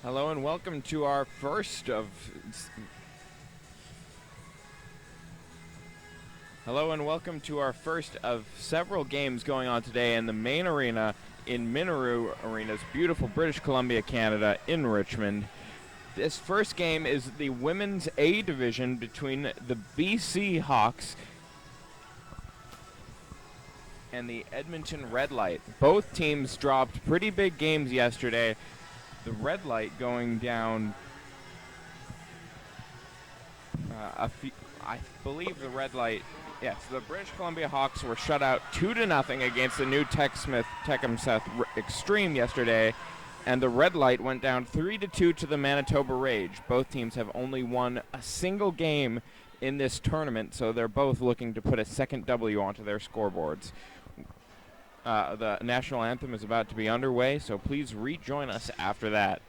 Hello and welcome to our first of several games going on today in the main arena in Minoru Arena's beautiful British Columbia, Canada in Richmond. This first game is the Women's A division between the BC Hawks and the Edmonton Red Light. Both teams dropped pretty big games yesterday. The Red Light going down I believe the Red Light, yes, the British Columbia Hawks were shut out 2-0 against the new Tecum Seth Extreme yesterday, and the Red Light went down 3-2 to the Manitoba Rage. Both teams have only won a single game in this tournament, so they're both looking to put a second W onto their scoreboards. The national anthem is about to be underway, so please rejoin us after that.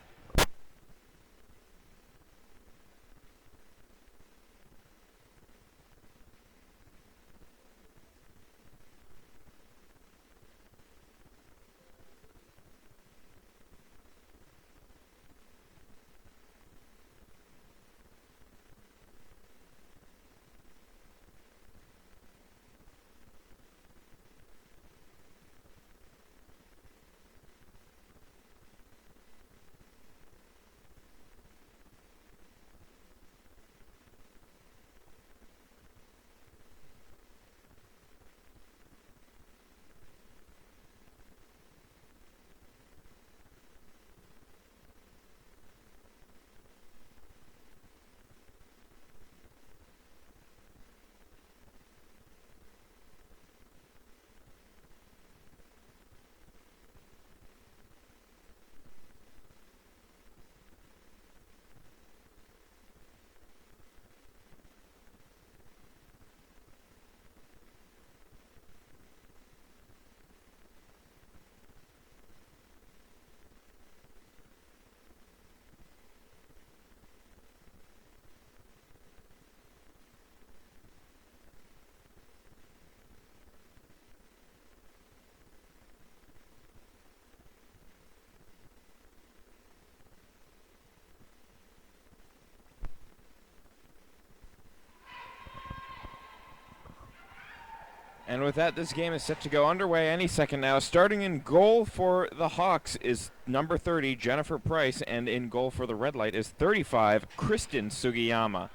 And with that, this game is set to go underway any second now. Starting in goal for the Hawks is number 30, Jennifer Price, and in goal for the Red Light is 35, Kristen Sugiyama.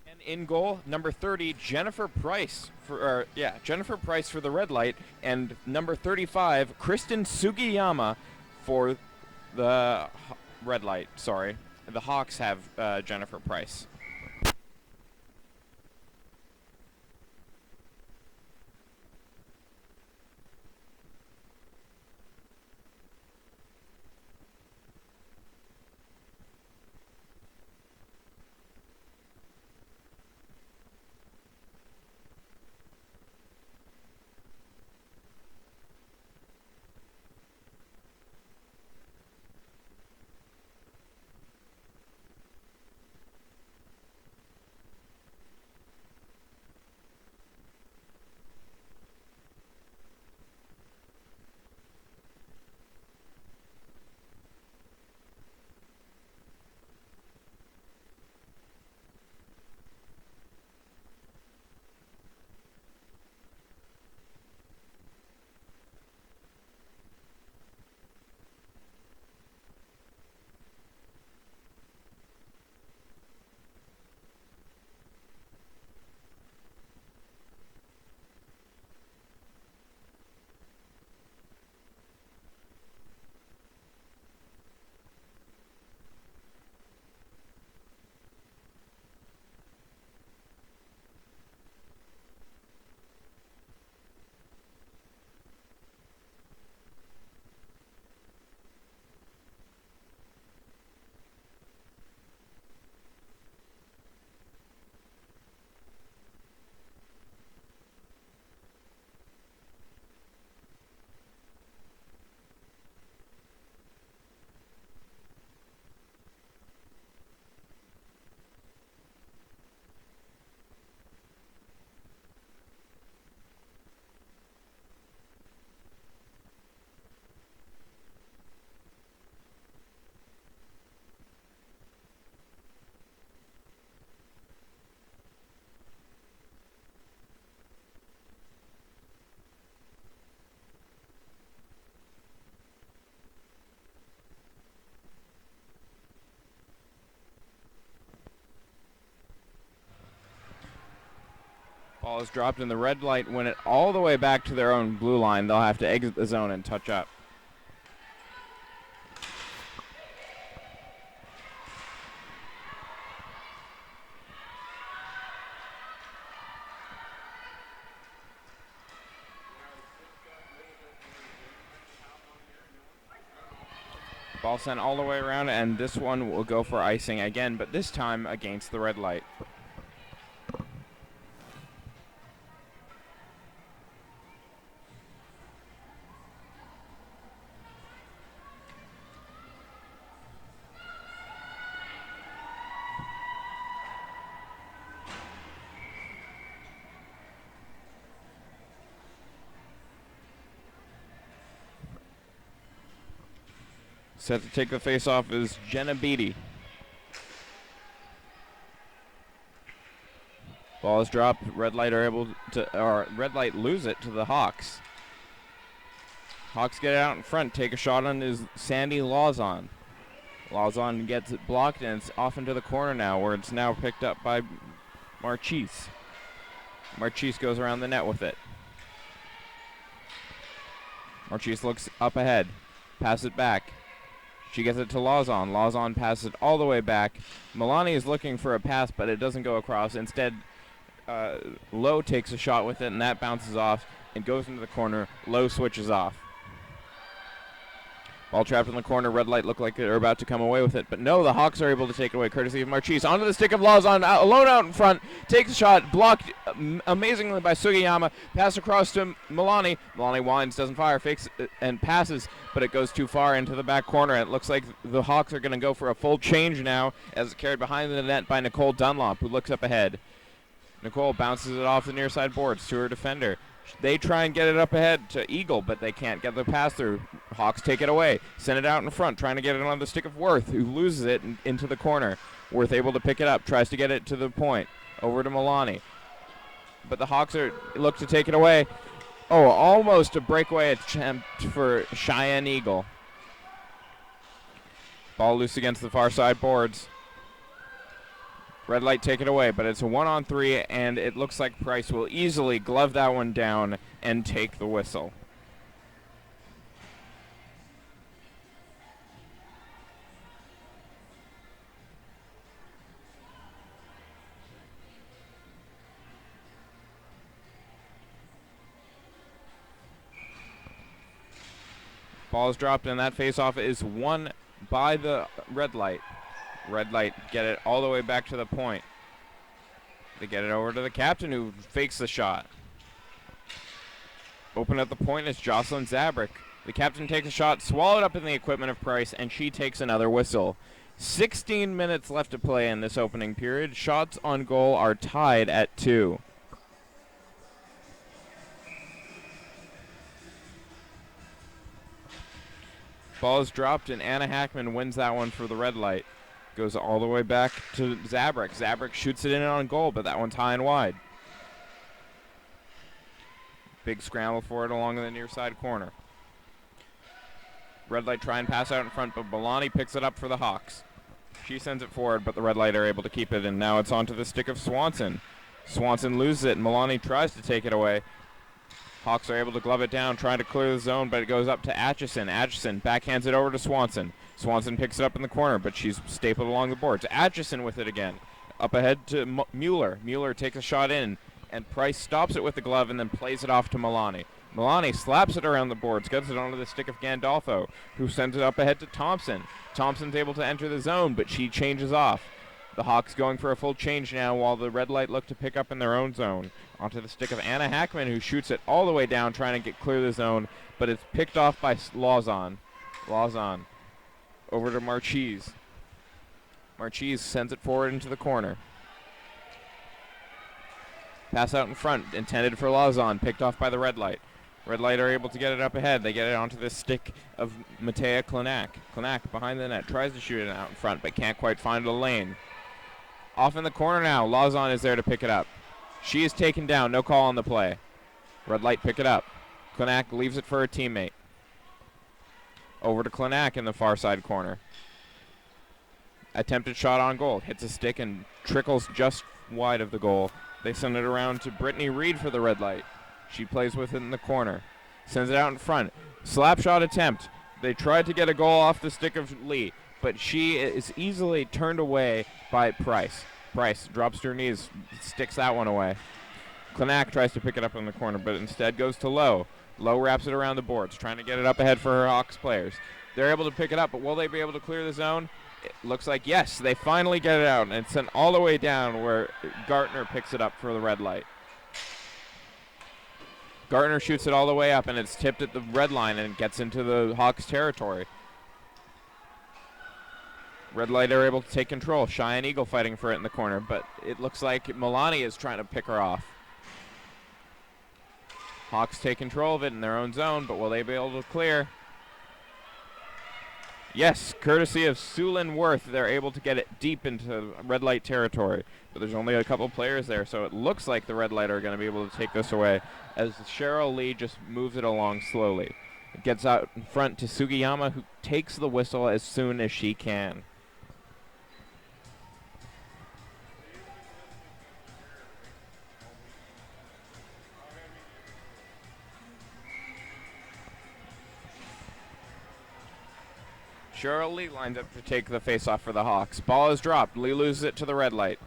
And in goal, number 30, Jennifer Price for the Red Light, and number 35, Kristen Sugiyama for the Red Light. Sorry. The Hawks have Jennifer Price. Ball is dropped, and the red light win it all the way back to their own blue line. They'll have to exit the zone and touch up. Ball sent all the way around, and this one will go for icing again, but this time against the red light. Set to take the face-off is Jenna Beatty. Ball is dropped. Red light red light lose it to the Hawks. Hawks get it out in front. Take a shot on is Sandy Lawson. Lawson gets it blocked, and it's off into the corner now, where it's now picked up by Marchese. Marchese goes around the net with it. Marchese looks up ahead. Pass it back. She gets it to Lawson. Lawson passes it all the way back. Milani is looking for a pass, but it doesn't go across. Instead, Lowe takes a shot with it, and that bounces off and goes into the corner. Lowe switches off. Ball trapped in the corner. Red light look like they're about to come away with it. But no, the Hawks are able to take it away, courtesy of Marchese. Onto the stick of Lawson, alone out in front. Takes a shot, blocked amazingly by Sugiyama. Pass across to Milani. Milani winds, doesn't fire, fakes and passes, but it goes too far into the back corner. It looks like the Hawks are going to go for a full change now, as it's carried behind the net by Nicole Dunlop, who looks up ahead. Nicole bounces it off the near side boards to her defender. They try and get it up ahead to Eagle, but they can't get the pass through. Hawks take it away, send it out in front, trying to get it on the stick of Worth, who loses it into the corner. Worth able to pick it up, tries to get it to the point, over to Milani. But the Hawks look to take it away. Oh, almost a breakaway attempt for Cheyenne Eagle. Ball loose against the far side boards. Red light take it away, but it's a 1-on-3, and it looks like Price will easily glove that one down and take the whistle. Ball is dropped, and that face-off is won by the red light. Red light get it all the way back to the point. They get it over to the captain, who fakes the shot. Open at the point is Jocelyn Zabrick. The captain takes a shot, swallowed up in the equipment of Price, and she takes another whistle. 16 minutes left to play in this opening period. Shots on goal are tied at 2. Ball is dropped, and Anna Hackman wins that one for the red light. Goes all the way back to Zabrick. Zabrick shoots it in on goal, but that one's high and wide. Big scramble for it along the near side corner. Red light try and pass out in front, but Milani picks it up for the Hawks. She sends it forward, but the red light are able to keep it, and now it's onto the stick of Swanson. Swanson loses it, and Milani tries to take it away. Hawks are able to glove it down, trying to clear the zone, but it goes up to Atchison. Atchison backhands it over to Swanson. Swanson picks it up in the corner, but she's stapled along the boards. Atchison with it again. Up ahead to Mueller. Mueller takes a shot in, and Price stops it with the glove and then plays it off to Milani. Milani slaps it around the boards, gets it onto the stick of Gandolfo, who sends it up ahead to Thompson. Thompson's able to enter the zone, but she changes off. The Hawks going for a full change now, while the red light look to pick up in their own zone. Onto the stick of Anna Hackman, who shoots it all the way down, trying to get clear the zone, but it's picked off by Lawson. Lawson over to Marchese. Marchese sends it forward into the corner. Pass out in front, intended for Lawson, picked off by the red light. Red light are able to get it up ahead. They get it onto the stick of Matea Klenak. Klenak behind the net, tries to shoot it out in front, but can't quite find a lane. Off in the corner now, Lawson is there to pick it up. She is taken down, no call on the play. Red light pick it up. Klenak leaves it for her teammate. Over to Klenak in the far side corner. Attempted shot on goal. Hits a stick and trickles just wide of the goal. They send it around to Brittany Reed for the red light. She plays with it in the corner. Sends it out in front. Slap shot attempt. They tried to get a goal off the stick of Lee, but she is easily turned away by Price. Price drops to her knees, sticks that one away. Klenak tries to pick it up in the corner, but instead goes to Lowe. Lowe wraps it around the boards, trying to get it up ahead for her Hawks players. They're able to pick it up, but will they be able to clear the zone? It looks like yes, they finally get it out, and it's sent all the way down where Gartner picks it up for the red light. Gartner shoots it all the way up, and it's tipped at the red line and gets into the Hawks territory. Red light are able to take control. Cheyenne Eagle fighting for it in the corner, but it looks like Milani is trying to pick her off. Hawks take control of it in their own zone, but will they be able to clear? Yes, courtesy of Sulin Worth, they're able to get it deep into red light territory. But there's only a couple players there, so it looks like the red light are going to be able to take this away as Cheryl Lee just moves it along slowly. It gets out in front to Sugiyama, who takes the whistle as soon as she can. Cheryl Lee lines up to take the face-off for the Hawks. Ball is dropped. Lee loses it to the red light.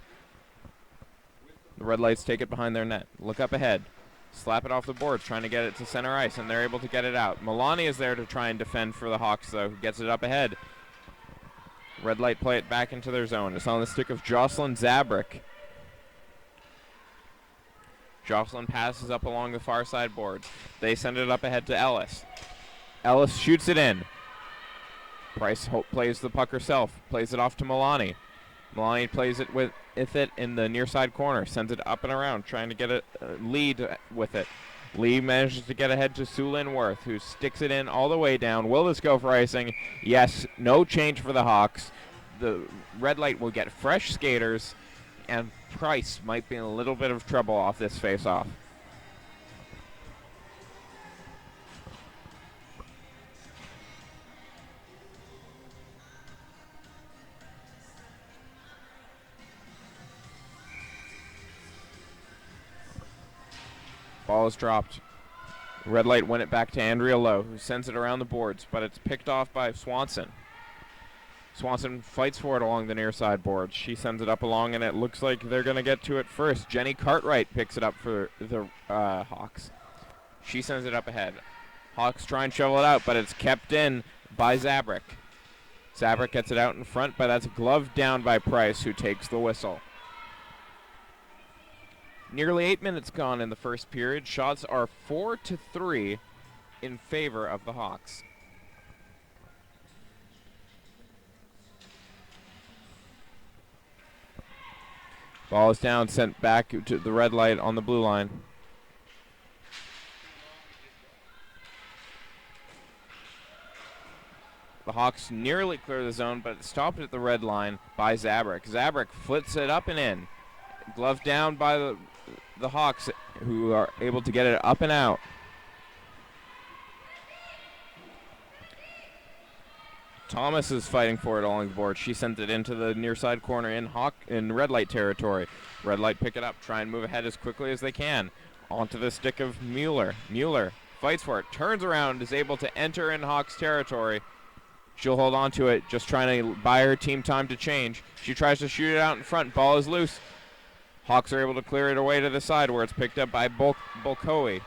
The red lights take it behind their net. Look up ahead. Slap it off the boards, trying to get it to center ice, and they're able to get it out. Milani is there to try and defend for the Hawks, though, who gets it up ahead. Red light play it back into their zone. It's on the stick of Jocelyn Zabrick. Jocelyn passes up along the far side boards. They send it up ahead to Ellis. Ellis shoots it in. Price plays the puck herself, plays it off to Milani. Milani plays it with it in the near side corner, sends it up and around, trying to get a lead with it. Lee manages to get ahead to Sulin Worth, who sticks it in all the way down. Will this go for icing? Yes, no change for the Hawks. The red light will get fresh skaters, and Price might be in a little bit of trouble off this face-off. Ball is dropped. Red light win it back to Andrea Lowe, who sends it around the boards, but it's picked off by Swanson. Swanson fights for it along the near side boards. She sends it up along, and it looks like they're going to get to it first. Jenny Cartwright picks it up for the Hawks. She sends it up ahead. Hawks try and shovel it out, but it's kept in by Zabrick. Zabrick gets it out in front, but that's gloved down by Price, who takes the whistle. Nearly 8 minutes gone in the first period. Shots are 4-3 in favor of the Hawks. Ball is down, sent back to the red light on the blue line. The Hawks nearly clear the zone, but stopped at the red line by Zabrick. Zabrick flips it up and in. Gloved down by the Hawks, who are able to get it up and out. Thomas is fighting for it along the board. She sent it into the near side corner in red light territory. Red light pick it up, try and move ahead as quickly as they can. Onto the stick of Mueller. Mueller fights for it, turns around, is able to enter in Hawks territory. She'll hold on to it, just trying to buy her team time to change. She tries to shoot it out in front. Ball is loose. Hawks are able to clear it away to the side where it's picked up by Bolkoi.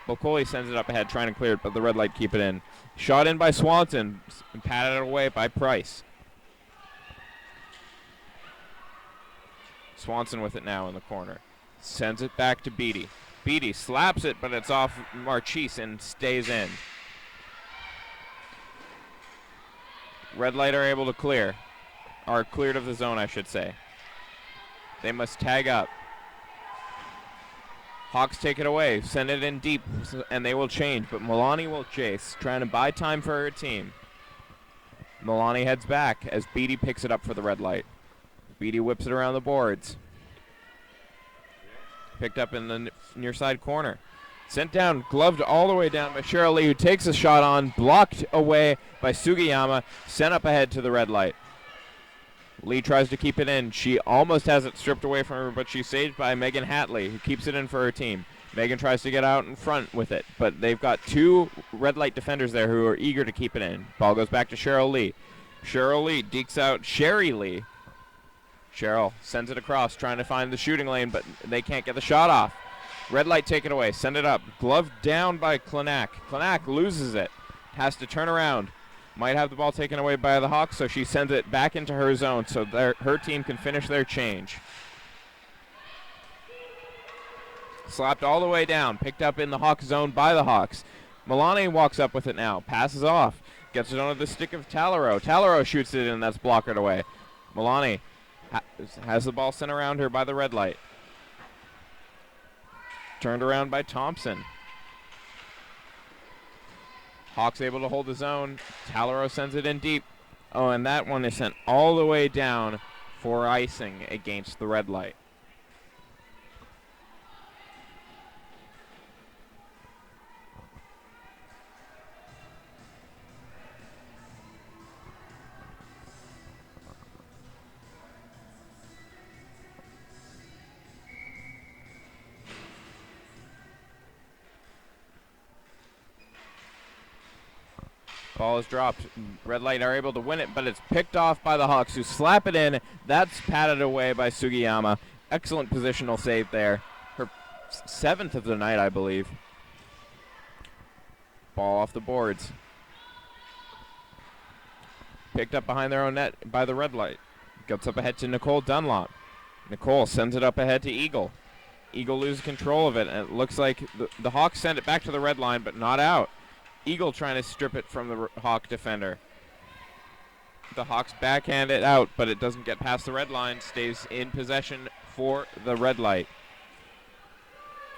Bolkoi sends it up ahead, trying to clear it, but the red light keep it in. Shot in by Swanson, and patted away by Price. Swanson with it now in the corner. Sends it back to Beatty. Beatty slaps it, but it's off Marchese and stays in. Red light are able to clear. Are cleared of the zone, I should say. They must tag up. Hawks take it away, send it in deep, and they will change, but Milani will chase, trying to buy time for her team. Milani heads back as Beatty picks it up for the red light. Beatty whips it around the boards. Picked up in the near side corner. Sent down, gloved all the way down by Cheryl Lee, who takes a shot on, blocked away by Sugiyama, sent up ahead to the red light. Lee tries to keep it in. She almost has it stripped away from her, but she's saved by Megan Hatley, who keeps it in for her team. Megan tries to get out in front with it, but they've got two red light defenders there who are eager to keep it in. Ball goes back to Cheryl Lee. Cheryl Lee dekes out Sherry Lee. Cheryl sends it across, trying to find the shooting lane, but they can't get the shot off. Red light, take it away. Send it up. Glove down by Klenak. Klenak loses it. Has to turn around. Might have the ball taken away by the Hawks, so she sends it back into her zone so her team can finish their change. Slapped all the way down. Picked up in the Hawks zone by the Hawks. Milani walks up with it now. Passes off. Gets it onto the stick of Talero. Talero shoots it in. That's blockered away. Milani has the ball sent around her by the red light. Turned around by Thompson. Hawks able to hold the zone. Talero sends it in deep. Oh, and that one is sent all the way down for icing against the red light. Ball is dropped. Red light are able to win it, but it's picked off by the Hawks, who slap it in. That's patted away by Sugiyama. Excellent positional save there. Her 7th of the night, I believe. Ball off the boards. Picked up behind their own net by the red light. Gets up ahead to Nicole Dunlop. Nicole sends it up ahead to Eagle. Eagle loses control of it, and it looks like the Hawks send it back to the red line, but not out. Eagle trying to strip it from the Hawk defender. The Hawks backhand it out, but it doesn't get past the red line. Stays in possession for the red light.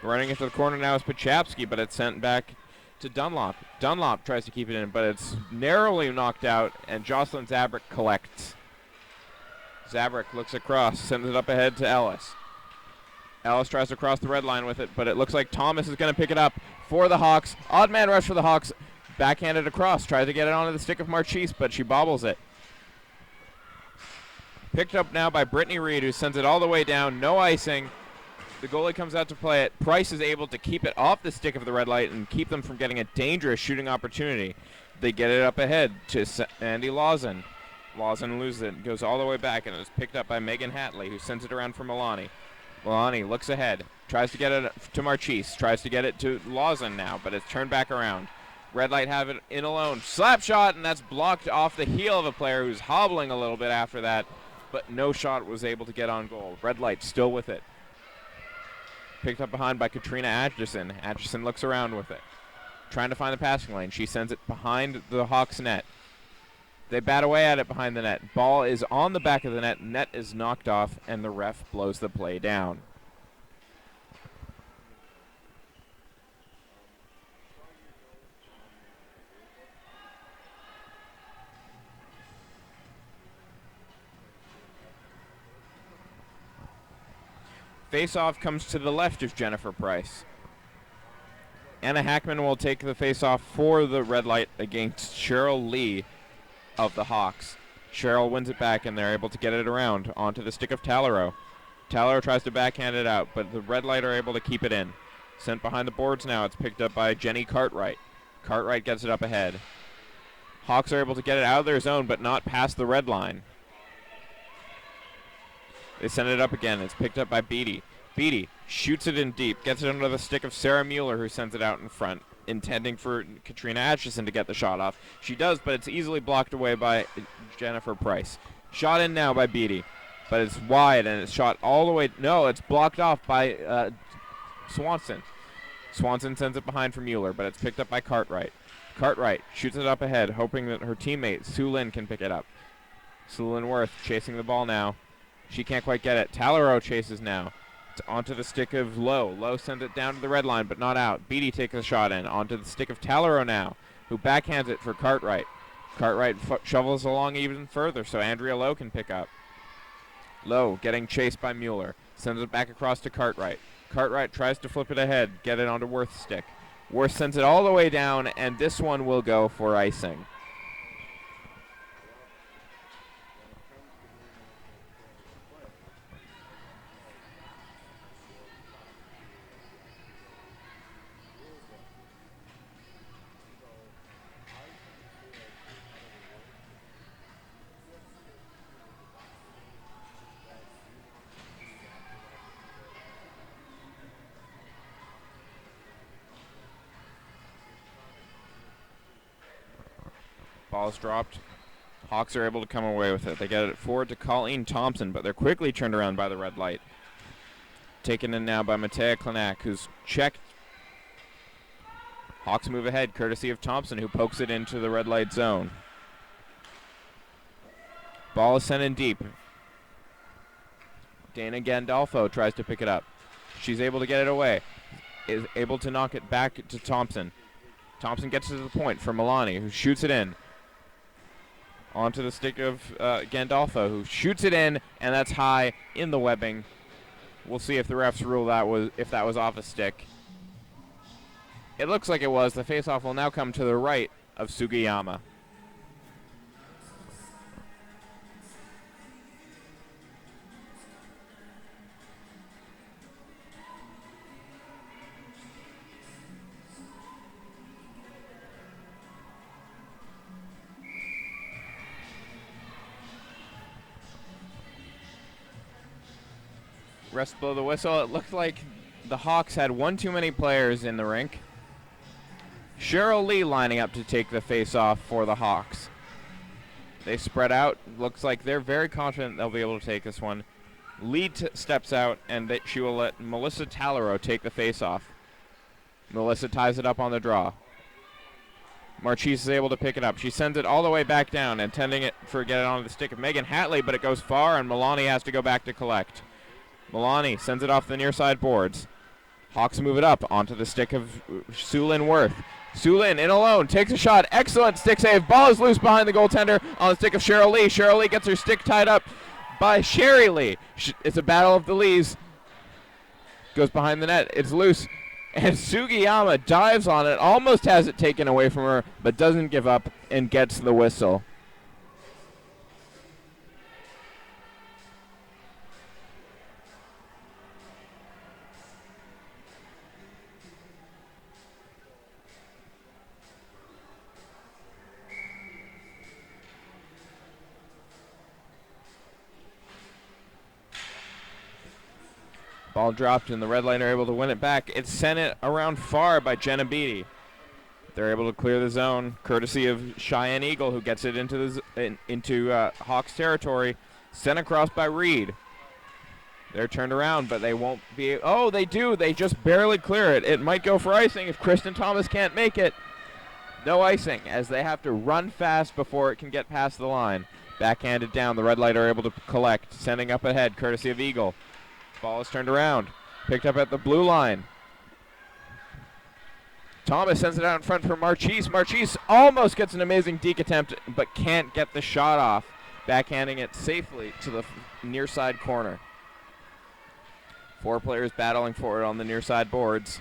Running into the corner now is Pachapsky, but it's sent back to Dunlop. Dunlop tries to keep it in, but it's narrowly knocked out, and Jocelyn Zabrick collects. Zabrick looks across, sends it up ahead to Ellis. Ellis tries to cross the red line with it, but it looks like Thomas is going to pick it up for the Hawks. Odd man rush for the Hawks. Backhanded across. Tries to get it onto the stick of Marchese, but she bobbles it. Picked up now by Brittany Reed, who sends it all the way down. No icing. The goalie comes out to play it. Price is able to keep it off the stick of the red light and keep them from getting a dangerous shooting opportunity. They get it up ahead to Andy Lawson. Lawson loses it. Goes all the way back, and it's picked up by Megan Hatley, who sends it around for Milani. Milani looks ahead, tries to get it to Marchese, tries to get it to Lawson now, but it's turned back around. Red light have it in alone. Slap shot, and that's blocked off the heel of a player who's hobbling a little bit after that, but no shot was able to get on goal. Red light still with it. Picked up behind by Katrina Atchison. Atchison looks around with it, trying to find the passing lane. She sends it behind the Hawks' net. They bat away at it behind the net. Ball is on the back of the net. Net is knocked off, and the ref blows the play down. Face-off comes to the left of Jennifer Price. Anna Hackman will take the face-off for the red light against Cheryl Lee of the Hawks. Cheryl wins it back, and they're able to get it around onto the stick of Talero. Talero tries to backhand it out, but the red light are able to keep it in. Sent behind the boards now. It's picked up by Jenny Cartwright. Cartwright gets it up ahead. Hawks are able to get it out of their zone, but not past the red line. They send it up again. It's picked up by Beatty. Beatty shoots it in deep, gets it under the stick of Sarah Mueller, who sends it out in front, intending for Katrina Atchison to get the shot off. She does, but it's easily blocked away by Jennifer Price. Shot in now by Beatty, but it's wide, and it's shot all the way. No, it's blocked off by Swanson. Swanson sends it behind for Mueller, but it's picked up by Cartwright. Cartwright shoots it up ahead, hoping that her teammate, Sue Lynn, can pick it up. Sue Lynn Worth chasing the ball now. She can't quite get it. Talero chases now. It's onto the stick of Lowe. Lowe sends it down to the red line, but not out. Beatty takes a shot in. Onto the stick of Talero now, who backhands it for Cartwright. Cartwright shovels along even further, so Andrea Lowe can pick up. Lowe getting chased by Mueller. Sends it back across to Cartwright. Cartwright tries to flip it ahead, get it onto Worth's stick. Worth sends it all the way down, and this one will go for icing. Ball's dropped. Hawks are able to come away with it. They get it forward to Colleen Thompson, but they're quickly turned around by the red light. Taken in now by Matea Klanak, who's checked. Hawks move ahead, courtesy of Thompson, who pokes it into the red light zone. Ball is sent in deep. Dana Gandolfo tries to pick it up. She's able to get it away. Is able to knock it back to Thompson. Thompson gets to the point for Milani, who shoots it in. Onto the stick of Gandolfo, who shoots it in, and that's high in the webbing. We'll see if the refs rule that was off a stick. It looks like it was. The faceoff will now come to the right of Sugiyama. Refs blow the whistle. It looked like the Hawks had one too many players in the rink. Cheryl Lee lining up to take the face-off for the Hawks. They spread out. Looks like they're very confident they'll be able to take this one. Lee steps out, and she will let Melissa Tallero take the face-off. Melissa ties it up on the draw. Marchese is able to pick it up. She sends it all the way back down, intending it for get it onto the stick of Megan Hatley, but it goes far, and Milani has to go back to collect. Milani sends it off the near side boards. Hawks move it up onto the stick of Sulin Worth. Sulin in alone, takes a shot. Excellent stick save. Ball is loose behind the goaltender on the stick of Cheryl Lee. Cheryl Lee gets her stick tied up by Sherry Lee. It's a battle of the Lees. Goes behind the net. It's loose. And Sugiyama dives on it, almost has it taken away from her, but doesn't give up and gets the whistle. Ball dropped, and the red line are able to win it back. It's sent it around far by Jenna Beatty. They're able to clear the zone, courtesy of Cheyenne Eagle, who gets it into Hawks territory. Sent across by Reed. They're turned around, but they won't be. Oh, they do. They just barely clear it. It might go for icing if Kristen Thomas can't make it. No icing, as they have to run fast before it can get past the line. Backhanded down. The red light are able to collect, sending up ahead, courtesy of Eagle. Ball is turned around. Picked up at the blue line. Thomas sends it out in front for Marchese. Marchese almost gets an amazing deke attempt, but can't get the shot off. Backhanding it safely to the near side corner. Four players battling for it on the near side boards.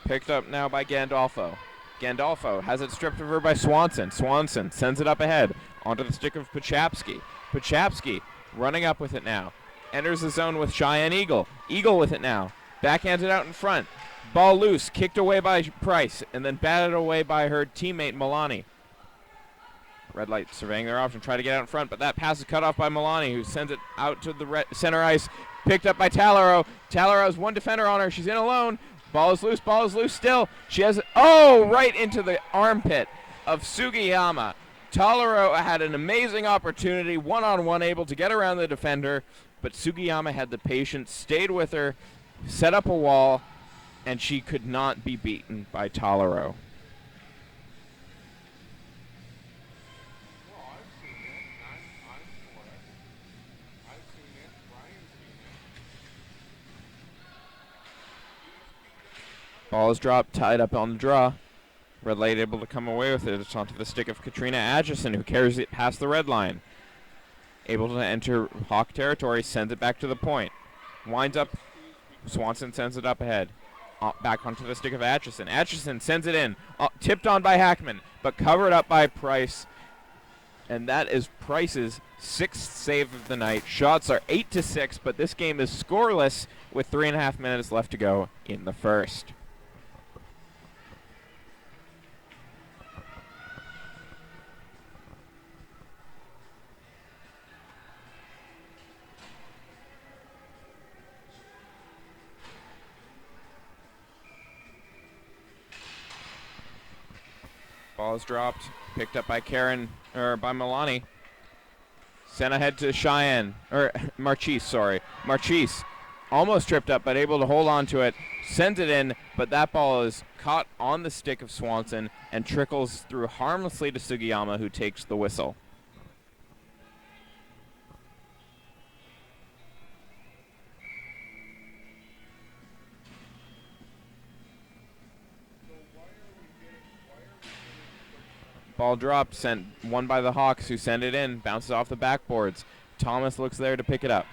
Picked up now by Gandolfo. Gandolfo has it stripped of her by Swanson. Swanson sends it up ahead onto the stick of Pachapsky. Pachapsky running up with it now. Enters the zone with Cheyenne Eagle. Eagle with it now. Backhands it out in front. Ball loose. Kicked away by Price. And then batted away by her teammate Milani. Red light surveying their option. Try to get out in front. But that pass is cut off by Milani, who sends it out to the center ice. Picked up by Tallero. Tallero has one defender on her. She's in alone. Ball is loose. Ball is loose still. She has it. Oh, right into the armpit of Sugiyama. Tallero had an amazing opportunity, one-on-one, able to get around the defender, but Sugiyama had the patience, stayed with her, set up a wall, and she could not be beaten by Tallero. Ball is dropped, tied up on the draw. Red light able to come away with it. It's onto the stick of Katrina Atchison, who carries it past the red line. Able to enter Hawk territory, sends it back to the point. Winds up. Swanson sends it up ahead. Back onto the stick of Atchison. Atchison sends it in. Tipped on by Hackman, but covered up by Price. And that is Price's sixth save of the night. Shots are 8-6, but this game is scoreless with 3.5 minutes left to go in the first. Ball is dropped. Picked up by by Milani. Sent ahead to Marchese, sorry. Marchese almost tripped up, but able to hold on to it. Sends it in, but that ball is caught on the stick of Swanson and trickles through harmlessly to Sugiyama, who takes the whistle. Ball dropped, sent one by the Hawks, who send it in, bounces off the backboards. Thomas looks there to pick it up.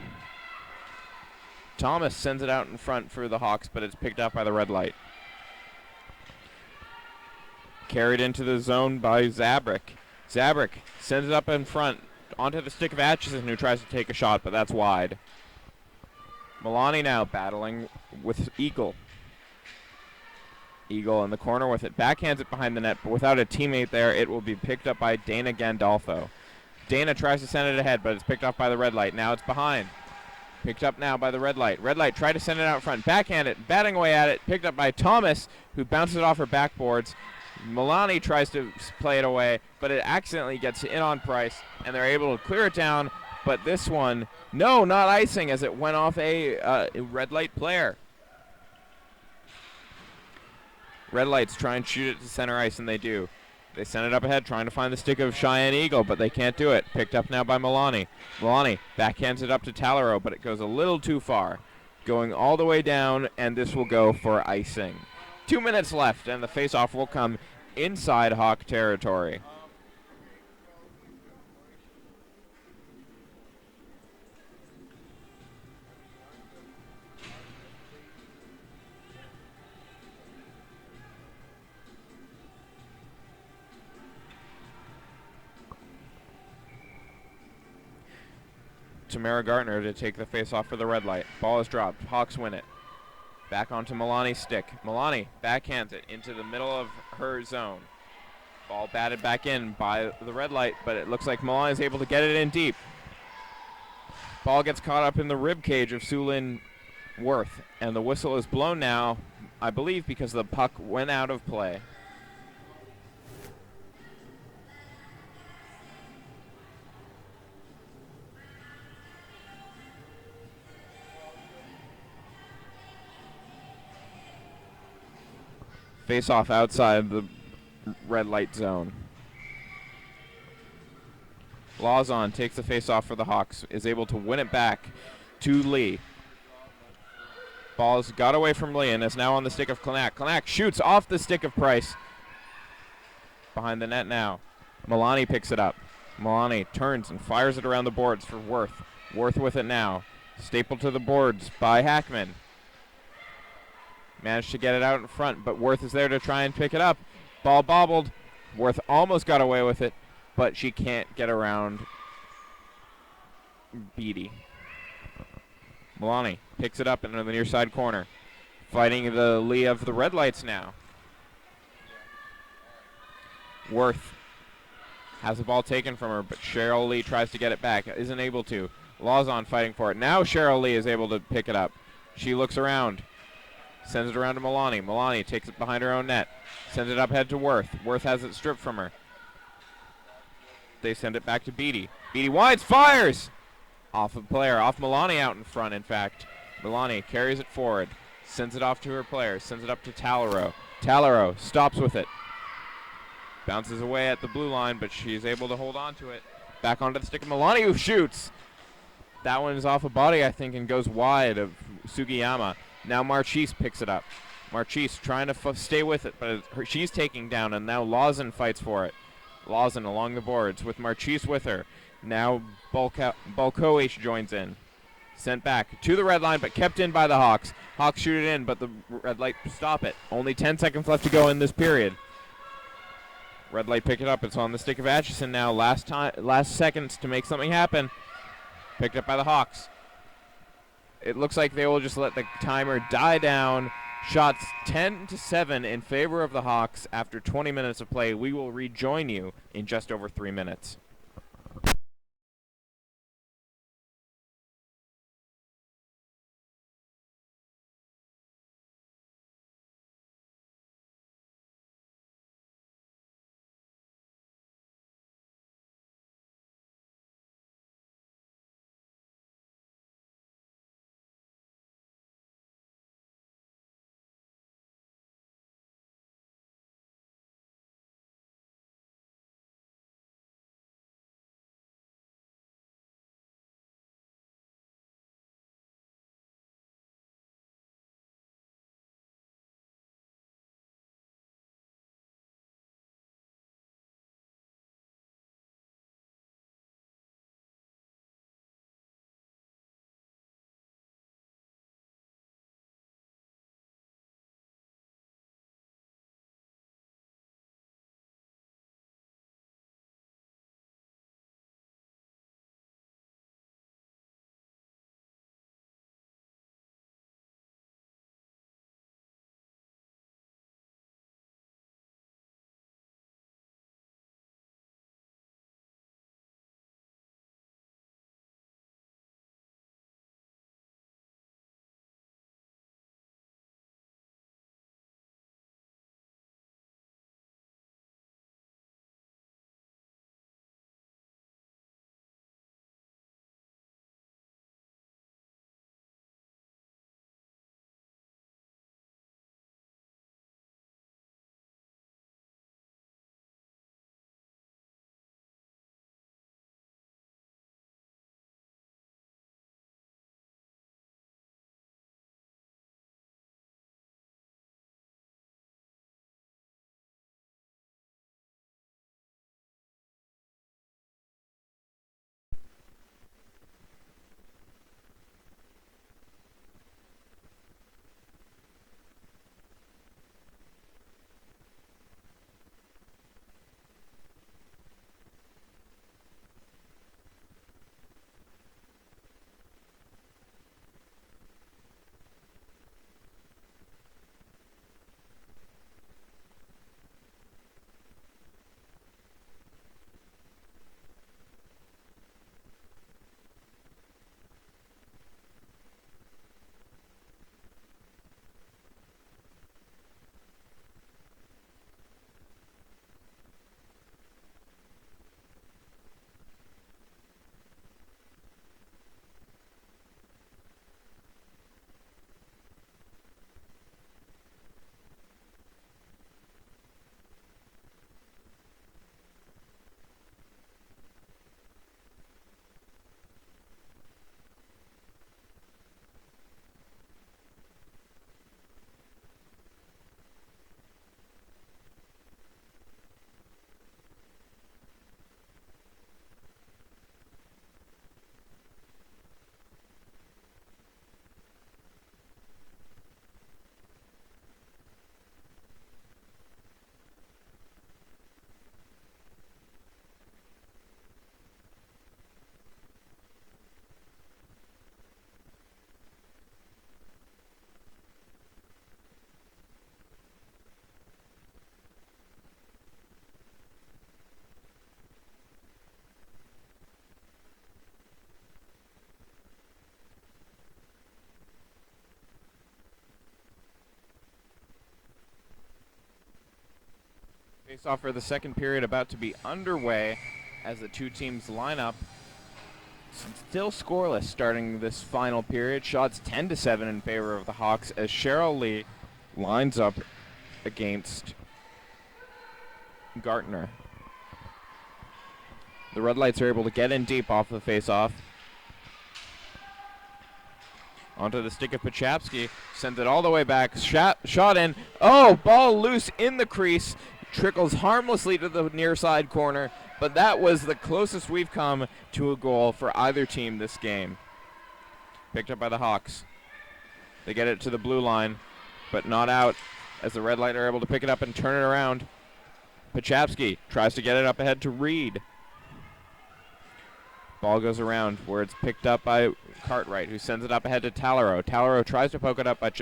Thomas sends it out in front for the Hawks, but it's picked up by the red light. Carried into the zone by Zabrik. Zabrik sends it up in front onto the stick of Atchison, who tries to take a shot, but that's wide. Milani now battling with Eagle. Eagle in the corner with it. Backhands it behind the net, but without a teammate there, it will be picked up by Dana Gandolfo. Dana tries to send it ahead, but it's picked up by the red light. Now it's behind. Picked up now by the red light. Red light tried to send it out front. Backhand it, batting away at it. Picked up by Thomas, who bounces it off her backboards. Milani tries to play it away, but it accidentally gets in on Price, and they're able to clear it down. But this one, no, not icing, as it went off a red light player. Red lights try and shoot it to center ice, and they do. They send it up ahead, trying to find the stick of Cheyenne Eagle, but they can't do it. Picked up now by Milani. Milani backhands it up to Talero, but it goes a little too far. Going all the way down, and this will go for icing. 2 minutes left, and the face-off will come inside Hawk territory. Tamara Gartner to take the face-off for the red light. Ball is dropped. Hawks win it. Back onto Milani's stick. Milani backhands it into the middle of her zone. Ball batted back in by the red light, but it looks like Milani is able to get it in deep. Ball gets caught up in the rib cage of Sulin Worth, and the whistle is blown now, I believe, because the puck went out of play. Face off outside the red light zone. Lawson takes the face off for the Hawks, is able to win it back to Lee. Ball's got away from Lee and is now on the stick of Klanak. Klanak shoots off the stick of Price. Behind the net now. Milani picks it up. Milani turns and fires it around the boards for Worth. Worth with it now. Stapled to the boards by Hackman. Managed to get it out in front, but Worth is there to try and pick it up. Ball bobbled. Worth almost got away with it, but she can't get around Beatty. Milani picks it up into the near side corner. Fighting the Lee of the red lights now. Worth has the ball taken from her, but Cheryl Lee tries to get it back. Isn't able to. Lawson fighting for it. Now Cheryl Lee is able to pick it up. She looks around. Sends it around to Milani. Milani takes it behind her own net. Sends it up head to Worth. Worth has it stripped from her. They send it back to Beatty. Beatty winds, fires! Off a player. Off Milani out in front, in fact. Milani carries it forward. Sends it off to her player. Sends it up to Talero. Talero stops with it. Bounces away at the blue line, but she's able to hold on to it. Back onto the stick of Milani, who shoots. That one is off a body, I think, and goes wide of Sugiyama. Now Marchese picks it up. Marchese trying to stay with it, but she's taking down, and now Lawson fights for it. Lawson along the boards with Marchese with her. Now Balkoish joins in. Sent back to the red line, but kept in by the Hawks. Hawks shoot it in, but the red light stop it. Only 10 seconds left to go in this period. Red light pick it up. It's on the stick of Atchison now. Last seconds to make something happen. Picked up by the Hawks. It looks like they will just let the timer die down. Shots 10-7 in favor of the Hawks after 20 minutes of play. We will rejoin you in just over 3 minutes. Face-off for the second period about to be underway as the two teams line up. Still scoreless starting this final period. Shots 10-7 in favor of the Hawks as Cheryl Lee lines up against Gartner. The Red Lights are able to get in deep off the face-off. Onto the stick of Pachapsky. Sends it all the way back. Shot in. Oh, ball loose in the crease. Trickles harmlessly to the near side corner. But that was the closest we've come to a goal for either team this game. Picked up by the Hawks. They get it to the blue line, but not out as the Red Light are able to pick it up and turn it around. Pachapsky tries to get it up ahead to Reed. Ball goes around where it's picked up by Cartwright, who sends it up ahead to Tallerow. Tallerow tries to poke it up, but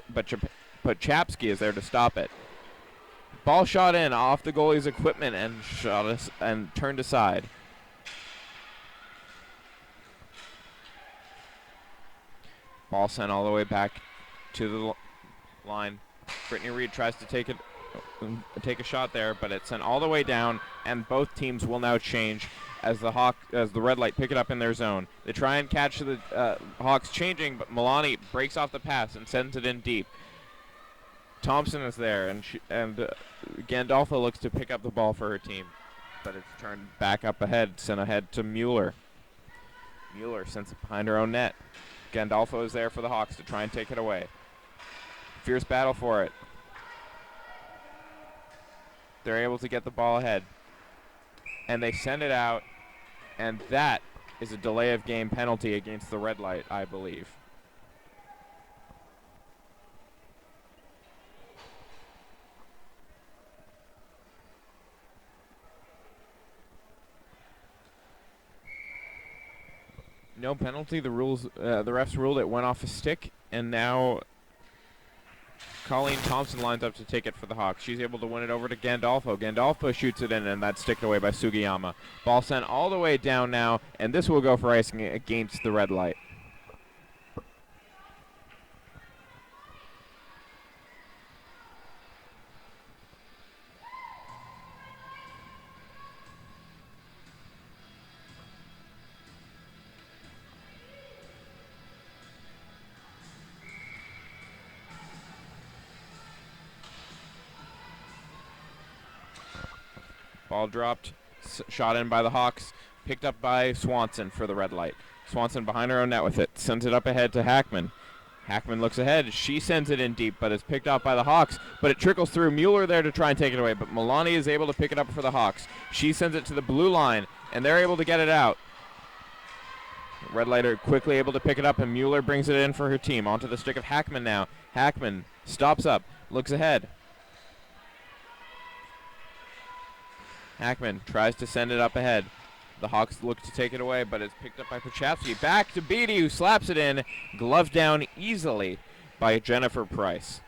Pachapsky is there to stop it. Ball shot in off the goalie's equipment and turned aside. Ball sent all the way back to the line. Brittany Reed tries to take a shot there, but it's sent all the way down, and both teams will now change as the Red Light pick it up in their zone. They try and catch the Hawks changing, but Milani breaks off the pass and sends it in deep. Thompson is there, and Gandolfo looks to pick up the ball for her team, but it's turned back up ahead, sent ahead to Mueller. Mueller sends it behind her own net. Gandolfo is there for the Hawks to try and take it away. Fierce battle for it. They're able to get the ball ahead, and they send it out, and that is a delay of game penalty against the Red Light, I believe. No penalty. The refs ruled it went off a stick, and now Colleen Thompson lines up to take it for the Hawks. She's able to win it over to Gandolfo. Gandolfo shoots it in, and that's sticked away by Sugiyama. Ball sent all the way down now, and this will go for icing against the Red Light. Ball dropped, shot in by the Hawks, picked up by Swanson for the Red Light. Swanson behind her own net with it, sends it up ahead to Hackman. Hackman looks ahead, she sends it in deep, but it's picked up by the Hawks, but it trickles through. Mueller there to try and take it away, but Milani is able to pick it up for the Hawks. She sends it to the blue line, and they're able to get it out. Red Light are quickly able to pick it up, and Mueller brings it in for her team. Onto the stick of Hackman now. Hackman stops up, looks ahead. Hackman tries to send it up ahead. The Hawks look to take it away, but it's picked up by Pachapsky. Back to Beatty, who slaps it in. Glove down easily by Jennifer Price.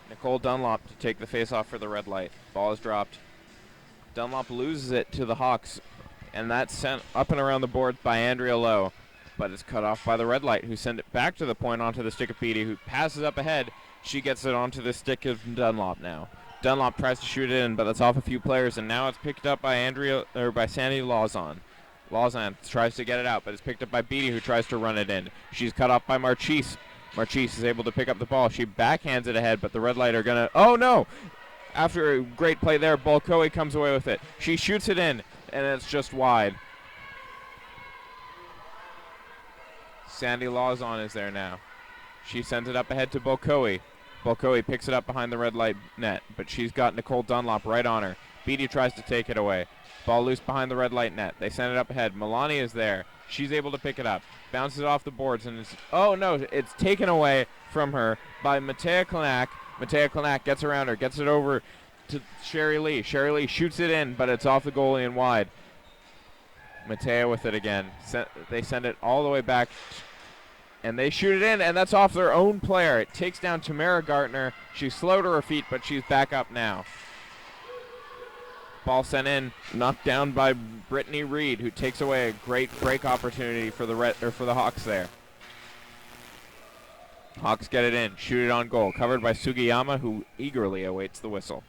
Nicole Dunlop to take the face-off for the Red Light. Ball is dropped. Dunlop loses it to the Hawks, and that's sent up and around the board by Andrea Lowe, but it's cut off by the Red Light, who send it back to the point onto the stick of Beatty, who passes up ahead. She gets it onto the stick of Dunlop now. Dunlop tries to shoot it in, but it's off a few players, and now it's picked up by Sandy Lauzon. Lauzon tries to get it out, but it's picked up by Beatty, who tries to run it in. She's cut off by Marchese. Marchese is able to pick up the ball. She backhands it ahead, but the Red Light are going to... Oh, no! After a great play there, Bolkoe comes away with it. She shoots it in, and it's just wide. Sandy Lauzon is there now. She sends it up ahead to Bolkoe. Bolkoe picks it up behind the Red Light net, but she's got Nicole Dunlop right on her. Beatty tries to take it away. Ball loose behind the Red Light net. They send it up ahead. Milani is there. She's able to pick it up. Bounces it off the boards, and it's... Oh, no, it's taken away from her by Matea Klanak. Matea Klanak gets around her, gets it over to Sherry Lee. Sherry Lee shoots it in, but it's off the goalie and wide. Matea with it again. They send it all the way back, and they shoot it in, and that's off their own player. It takes down Tamara Gartner. She's slow to her feet, but she's back up now. Ball sent in, knocked down by Brittany Reed, who takes away a great break opportunity for the Hawks there. Hawks get it in, shoot it on goal, covered by Sugiyama, who eagerly awaits the whistle.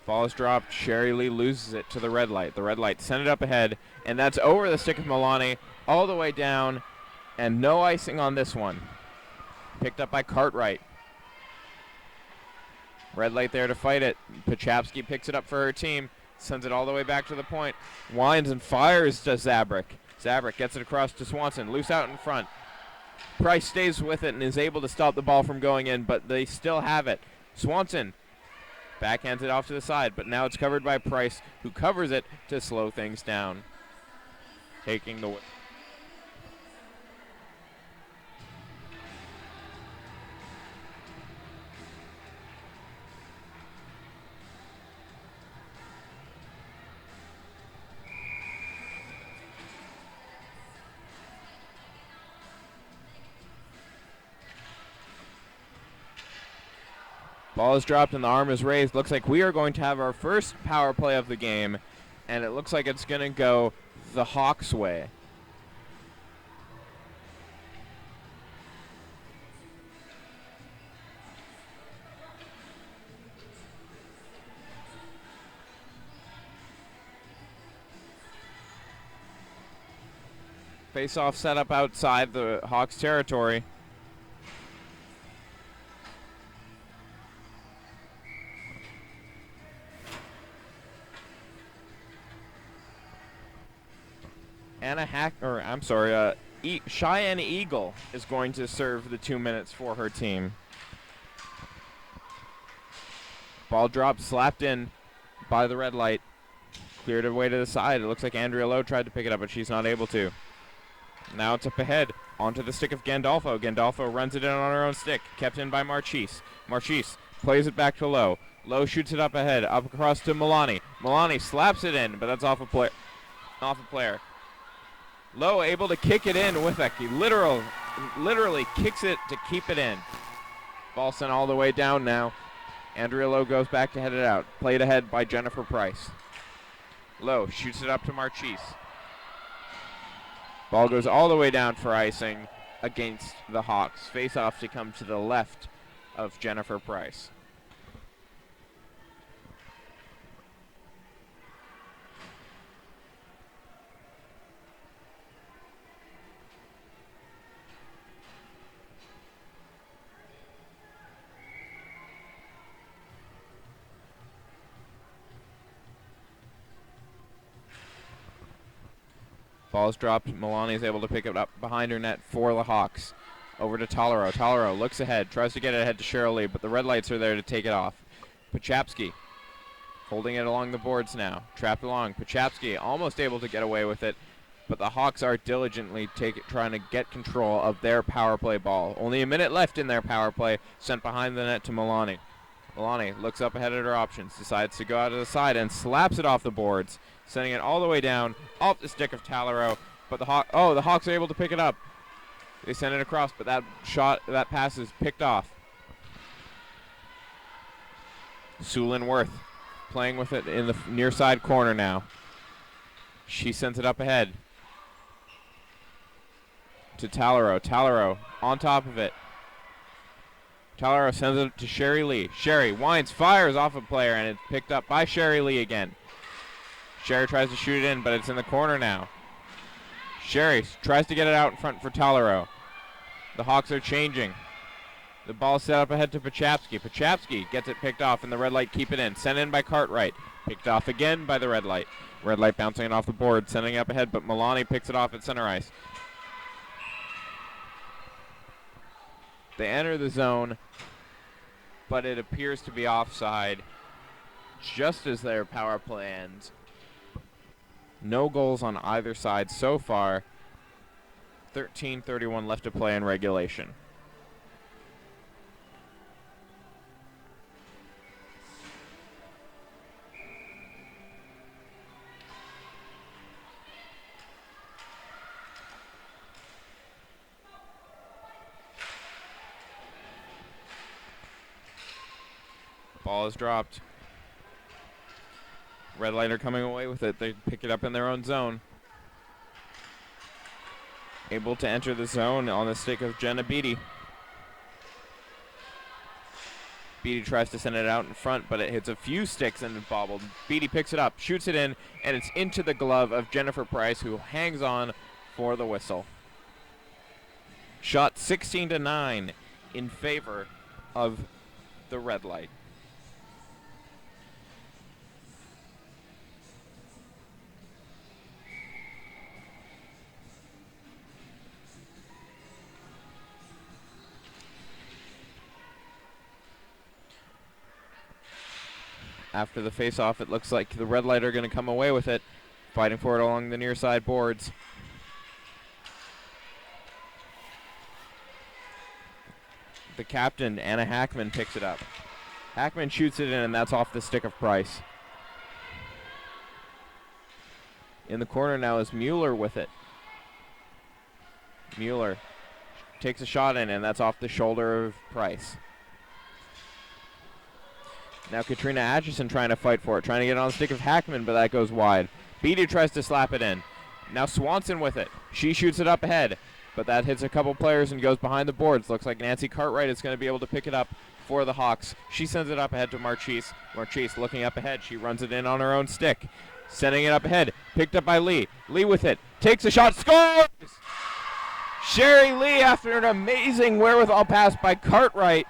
Ball is dropped. Sherry Lee loses it to the red light. The red light sent it up ahead, and that's over the stick of Milani, all the way down, and no icing on this one. Picked up by Cartwright. Red light there to fight it. Pachapsky picks it up for her team, sends it all the way back to the point. Winds and fires to Zabrik. Zabrik gets it across to Swanson, loose out in front. Price stays with it and is able to stop the ball from going in, but they still have it. Swanson backhands it off to the side, but now it's covered by Price, who covers it to slow things down. Taking the... Ball is dropped and the arm is raised. Looks like we are going to have our first power play of the game, and it looks like it's going to go the Hawks' way. Face-off set up outside the Hawks' territory. Cheyenne Eagle is going to serve the 2 minutes for her team. Ball dropped, slapped in by the red light. Cleared away to the side. It looks like Andrea Lowe tried to pick it up, but she's not able to. Now it's up ahead, onto the stick of Gandolfo. Gandolfo runs it in on her own stick, kept in by Marchese. Marchese plays it back to Lowe. Lowe shoots it up ahead, up across to Milani. Milani slaps it in, but that's off a player. Lowe able to kick it in with a literally kicks it to keep it in. Ball sent all the way down now. Andrea Lowe goes back to head it out. Played ahead by Jennifer Price. Lowe shoots it up to Marchese. Ball goes all the way down for icing against the Hawks. Face-off to come to the left of Jennifer Price. Ball's dropped. Milani is able to pick it up behind her net for the Hawks. Over to Tolero. Tolero looks ahead, tries to get it ahead to Cheryl Lee, but the red lights are there to take it off. Pachapsky holding it along the boards now. Trapped along. Pachapsky almost able to get away with it, but the Hawks are diligently trying to get control of their power play ball. Only a minute left in their power play, sent behind the net to Milani. Milani looks up ahead at her options, decides to go out to the side and slaps it off the boards, sending it all the way down, off the stick of Tolero. But the Hawks are able to pick it up. They send it across, but that pass is picked off. Sulin Worth playing with it in the near side corner now. She sends it up ahead to Tolero. Tolero on top of it. Tolero sends it to Sherry Lee. Sherry winds, fires off a player, and it's picked up by Sherry Lee again. Sherry tries to shoot it in, but it's in the corner now. Sherry tries to get it out in front for Tolero. The Hawks are changing. The ball set up ahead to Pachapsky. Pachapsky gets it picked off, and the red light keep it in. Sent in by Cartwright. Picked off again by the red light. Red light bouncing it off the board, sending it up ahead, but Milani picks it off at center ice. They enter the zone, but it appears to be offside just as their power play ends. No goals on either side so far. 13:31 left to play in regulation. Ball is dropped. Red Light are coming away with it. They pick it up in their own zone. Able to enter the zone on the stick of Jenna Beatty. Beatty tries to send it out in front, but it hits a few sticks and it bobbled. Beatty picks it up, shoots it in, and it's into the glove of Jennifer Price, who hangs on for the whistle. Shot 16-9 in favor of the Red Light. After the face-off, it looks like the Red Light are going to come away with it, fighting for it along the near side boards. The captain, Anna Hackman, picks it up. Hackman shoots it in, and that's off the stick of Price. In the corner now is Mueller with it. Mueller takes a shot in, and that's off the shoulder of Price. Now Katrina Atchison trying to fight for it, trying to get it on the stick of Hackman, but that goes wide. Beatty tries to slap it in. Now Swanson with it. She shoots it up ahead, but that hits a couple players and goes behind the boards. Looks like Nancy Cartwright is going to be able to pick it up for the Hawks. She sends it up ahead to Marchese. Marchese looking up ahead. She runs it in on her own stick. Sending it up ahead. Picked up by Lee. Lee with it. Takes a shot. Scores! Sherry Lee, after an amazing wherewithal pass by Cartwright,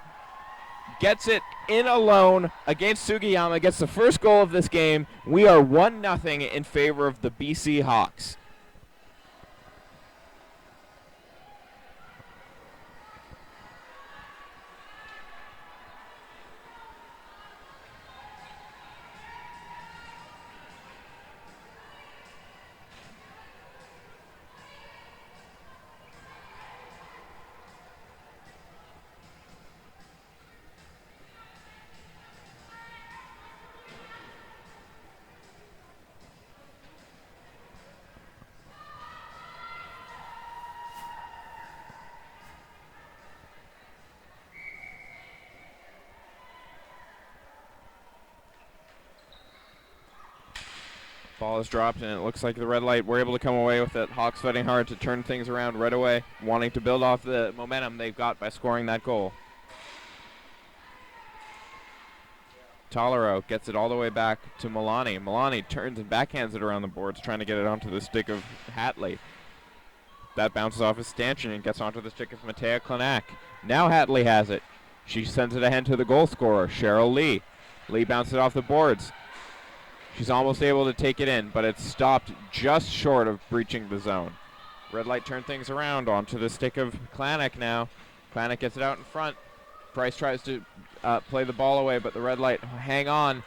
gets it in alone against Sugiyama, gets the first goal of this game. We are 1-0 in favor of the BC Hawks. Ball is dropped, and it looks like the Red Light were able to come away with it. Hawks fighting hard to turn things around right away, wanting to build off the momentum they've got by scoring that goal. Tolero gets it all the way back to Milani. Milani turns and backhands it around the boards, trying to get it onto the stick of Hatley. That bounces off his stanchion and gets onto the stick of Matea Klenak. Now Hatley has it. She sends it ahead to the goal scorer, Cheryl Lee. Lee bounces it off the boards. She's almost able to take it in, but it's stopped just short of breaching the zone. Red Light turn things around onto the stick of Klenak now. Klenak gets it out in front. Price tries to play the ball away, but the Red Light hang on.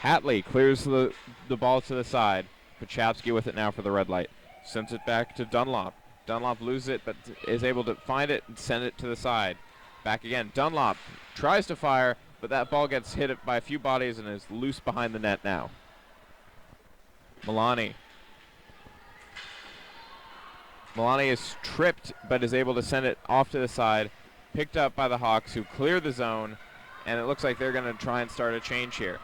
Hatley clears the ball to the side. Pachapsky with it now for the Red Light. Sends it back to Dunlop. Dunlop loses it, but is able to find it and send it to the side. Back again. Dunlop tries to fire, but that ball gets hit by a few bodies and is loose behind the net now. Milani. Milani is tripped, but is able to send it off to the side. Picked up by the Hawks, who clear the zone, and it looks like they're going to try and start a change here.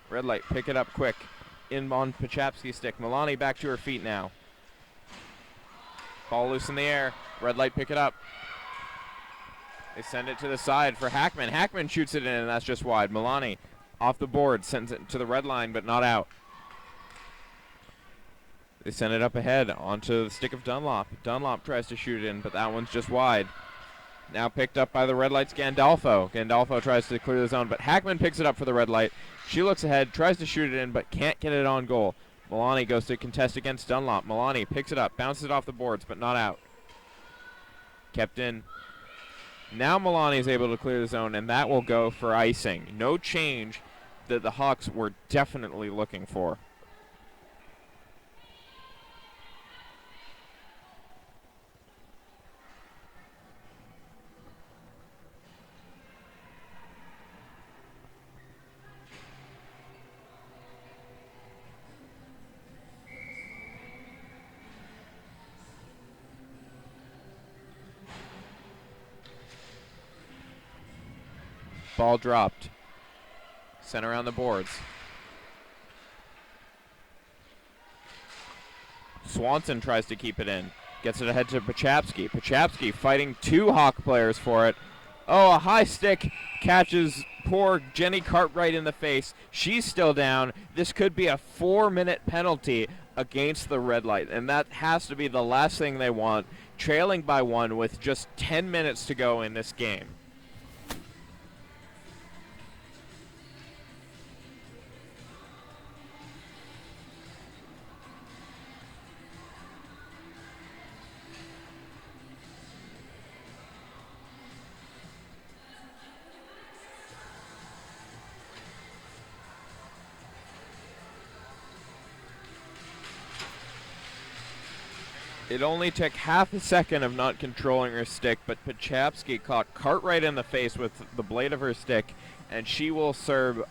Red Light pick it up quick. In on Pachapsky's stick. Milani back to her feet now. Ball loose in the air. Red Light pick it up. They send it to the side for Hackman. Hackman shoots it in, and that's just wide. Milani off the board, sends it to the red line, but not out. They send it up ahead onto the stick of Dunlop. Dunlop tries to shoot it in, but that one's just wide. Now picked up by the Red Light's Gandolfo. Gandolfo tries to clear the zone, but Hackman picks it up for the Red Light. She looks ahead, tries to shoot it in, but can't get it on goal. Milani goes to contest against Dunlop. Milani picks it up, bounces it off the boards, but not out. Kept in. Now Milani is able to clear the zone, and that will go for icing. No change that the Hawks were definitely looking for. Ball dropped. Sent around the boards. Swanson tries to keep it in. Gets it ahead to Pachapsky. Pachapsky fighting 2 Hawk players for it. Oh, a high stick catches poor Jenny Cartwright in the face. She's still down. This could be a 4-minute penalty against the red light, and that has to be the last thing they want, trailing by 1 with just 10 minutes to go in this game. It only took half a second of not controlling her stick, but Pachapsky caught Cartwright in the face with the blade of her stick, and she will serve.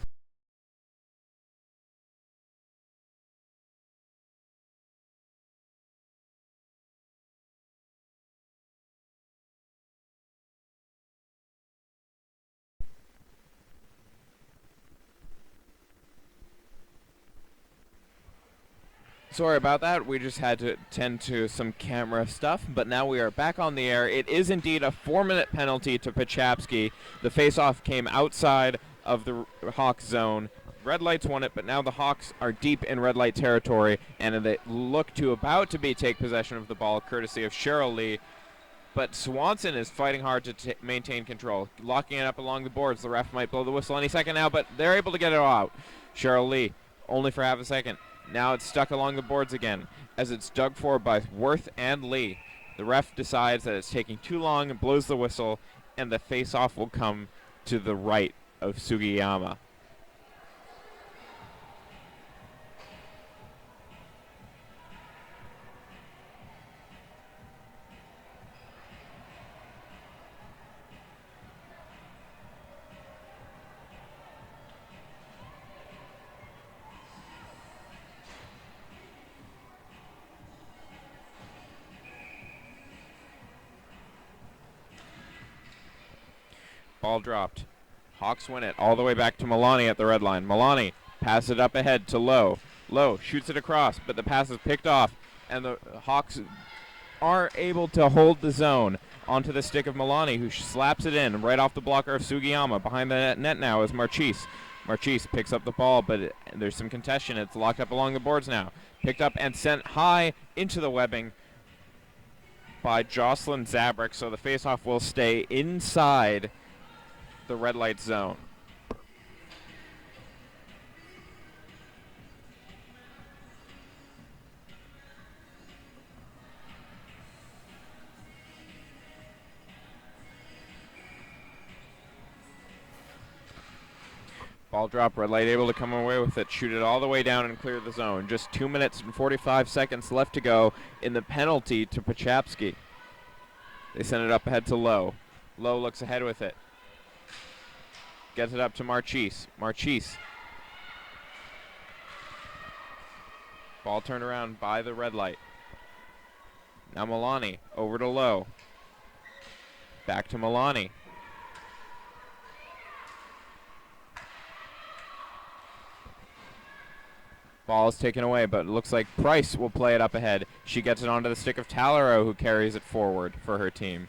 Sorry about that. We just had to tend to some camera stuff, but now we are back on the air. It is indeed a 4-minute penalty to Pachapsky. The face-off came outside of the Hawks zone. Red Lights won it, but now the Hawks are deep in red light territory, and they look to about to take possession of the ball, courtesy of Cheryl Lee. But Swanson is fighting hard to maintain control, locking it up along the boards. The ref might blow the whistle any second now, but they're able to get it out. Cheryl Lee, only for half a second. Now it's stuck along the boards again, as it's dug for by Worth and Lee. The ref decides that it's taking too long and blows the whistle, and the face-off will come to the right of Sugiyama. Ball dropped. Hawks win it all the way back to Milani at the red line. Milani passes it up ahead to Lowe. Lowe shoots it across, but the pass is picked off, and the Hawks are able to hold the zone onto the stick of Milani, who slaps it in right off the blocker of Sugiyama. Behind the net now is Marchese. Marchese picks up the ball, but there's some contention. It's locked up along the boards now. Picked up and sent high into the webbing by Jocelyn Zabrick, so the faceoff will stay inside the red light zone. Ball drop, red light able to come away with it, shoot it all the way down and clear the zone. Just 2 minutes and 45 seconds left to go in the penalty to Pachapsky. They send it up ahead to Lowe. Lowe looks ahead with it. Gets it up to Marchese. Marchese. Ball turned around by the red light. Now Milani over to Lowe. Back to Milani. Ball is taken away, but it looks like Price will play it up ahead. She gets it onto the stick of Talero, who carries it forward for her team.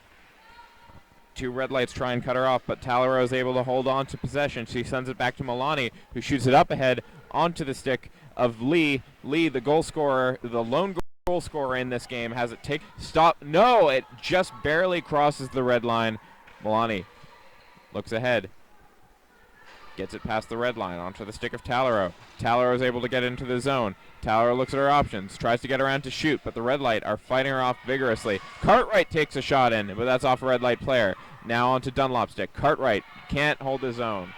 2 red lights try and cut her off, but Talero is able to hold on to possession. She sends it back to Milani, who shoots it up ahead onto the stick of Lee. Lee, the goal scorer, the lone goal scorer in this game, has it take. Stop. No, it just barely crosses the red line. Milani looks ahead. Gets it past the red line onto the stick of Talero. Talero is able to get into the zone. Talero looks at her options, tries to get around to shoot, but the red light are fighting her off vigorously. Cartwright takes a shot in, but that's off a red light player. Now onto Dunlop's stick. Cartwright can't hold the zone.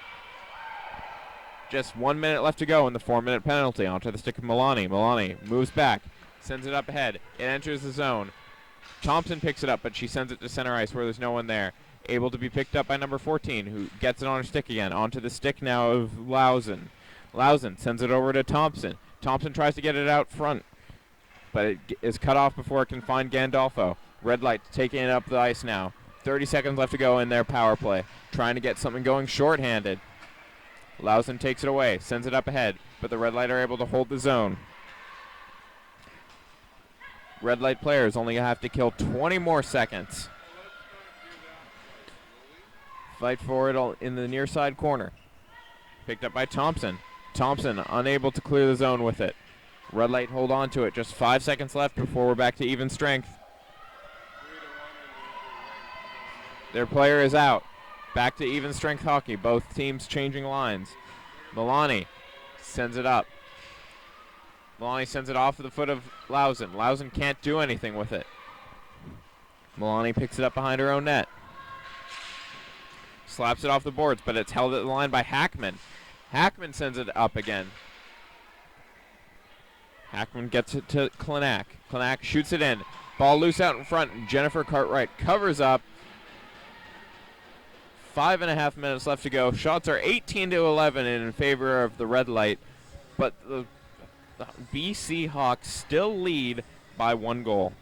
Just 1 minute left to go in the 4-minute penalty. Onto the stick of Milani. Milani moves back, sends it up ahead. It enters the zone. Thompson picks it up, but she sends it to center ice where there's no one there. Able to be picked up by number 14, who gets it on her stick again. Onto the stick now of Lausen. Lausen sends it over to Thompson. Thompson tries to get it out front, but it is cut off before it can find Gandolfo. Red light taking it up the ice now. 30 seconds left to go in their power play. Trying to get something going shorthanded. Lausen takes it away, sends it up ahead, but the Red Light are able to hold the zone. Red Light players only have to kill 20 more seconds. Fight for it in the near side corner. Picked up by Thompson. Thompson unable to clear the zone with it. Red Light hold on to it. Just 5 seconds left before we're back to even strength. Their player is out. Back to even strength hockey. Both teams changing lines. Milani sends it up. Milani sends it off the foot of Lausen. Lausen can't do anything with it. Milani picks it up behind her own net. Slaps it off the boards, but it's held at the line by Hackman. Hackman sends it up again. Hackman gets it to Klenak. Klenak shoots it in. Ball loose out in front, and Jennifer Cartwright covers up. 5.5 minutes left to go. Shots are 18-11 in favor of the Red Light, but the BC Hawks still lead by 1 goal.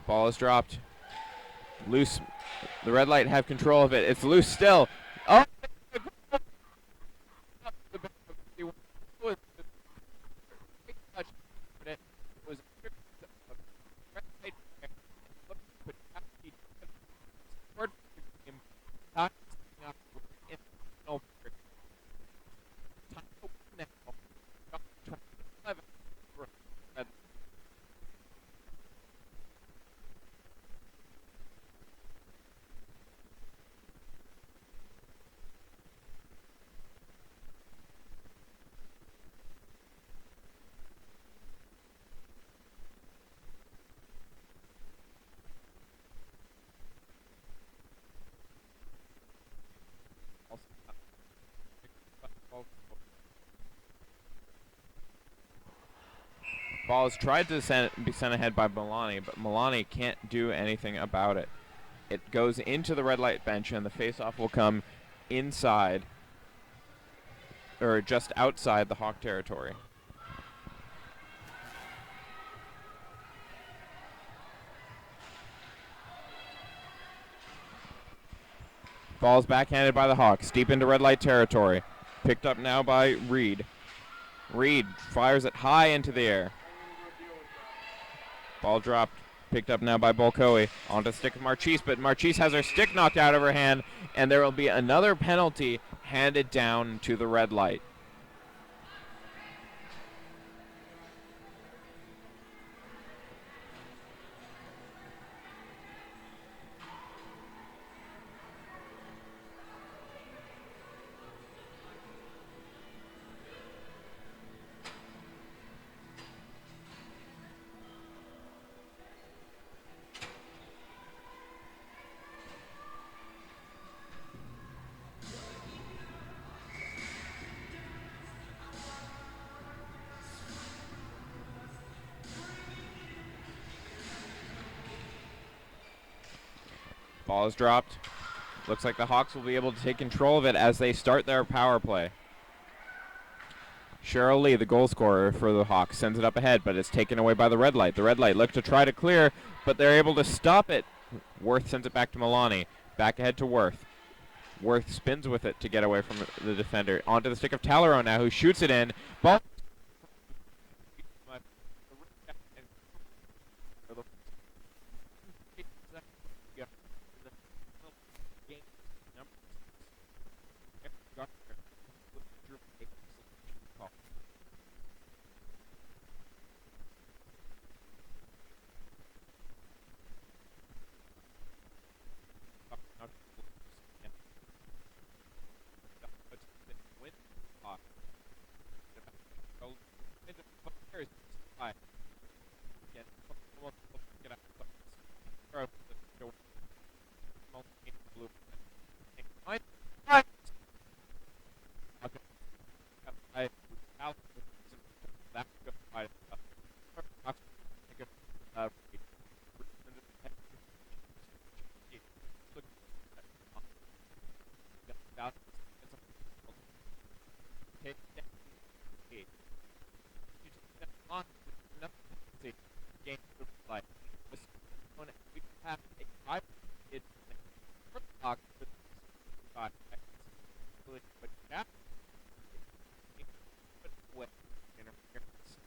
Ball is dropped. Loose. The Red Light have control of it. It's loose still. Oh! Ball is tried to be sent ahead by Milani, but Milani can't do anything about it. It goes into the Red Light bench, and the faceoff will come inside, or just outside the Hawk territory. Ball is backhanded by the Hawks, deep into Red Light territory. Picked up now by Reed. Reed fires it high into the air. Ball dropped, picked up now by Bolkoe. Onto the stick of Marchese, but Marchese has her stick knocked out of her hand, and there will be another penalty handed down to the Red Light. Ball is dropped. Looks like the Hawks will be able to take control of it as they start their power play. Cheryl Lee, the goal scorer for the Hawks, sends it up ahead, but it's taken away by the Red Light. The Red Light look to try to clear, but they're able to stop it. Worth sends it back to Milani. Back ahead to Worth. Worth spins with it to get away from the defender. Onto the stick of Talleyrand now, who shoots it in. Ball. really, but yeah, with interference.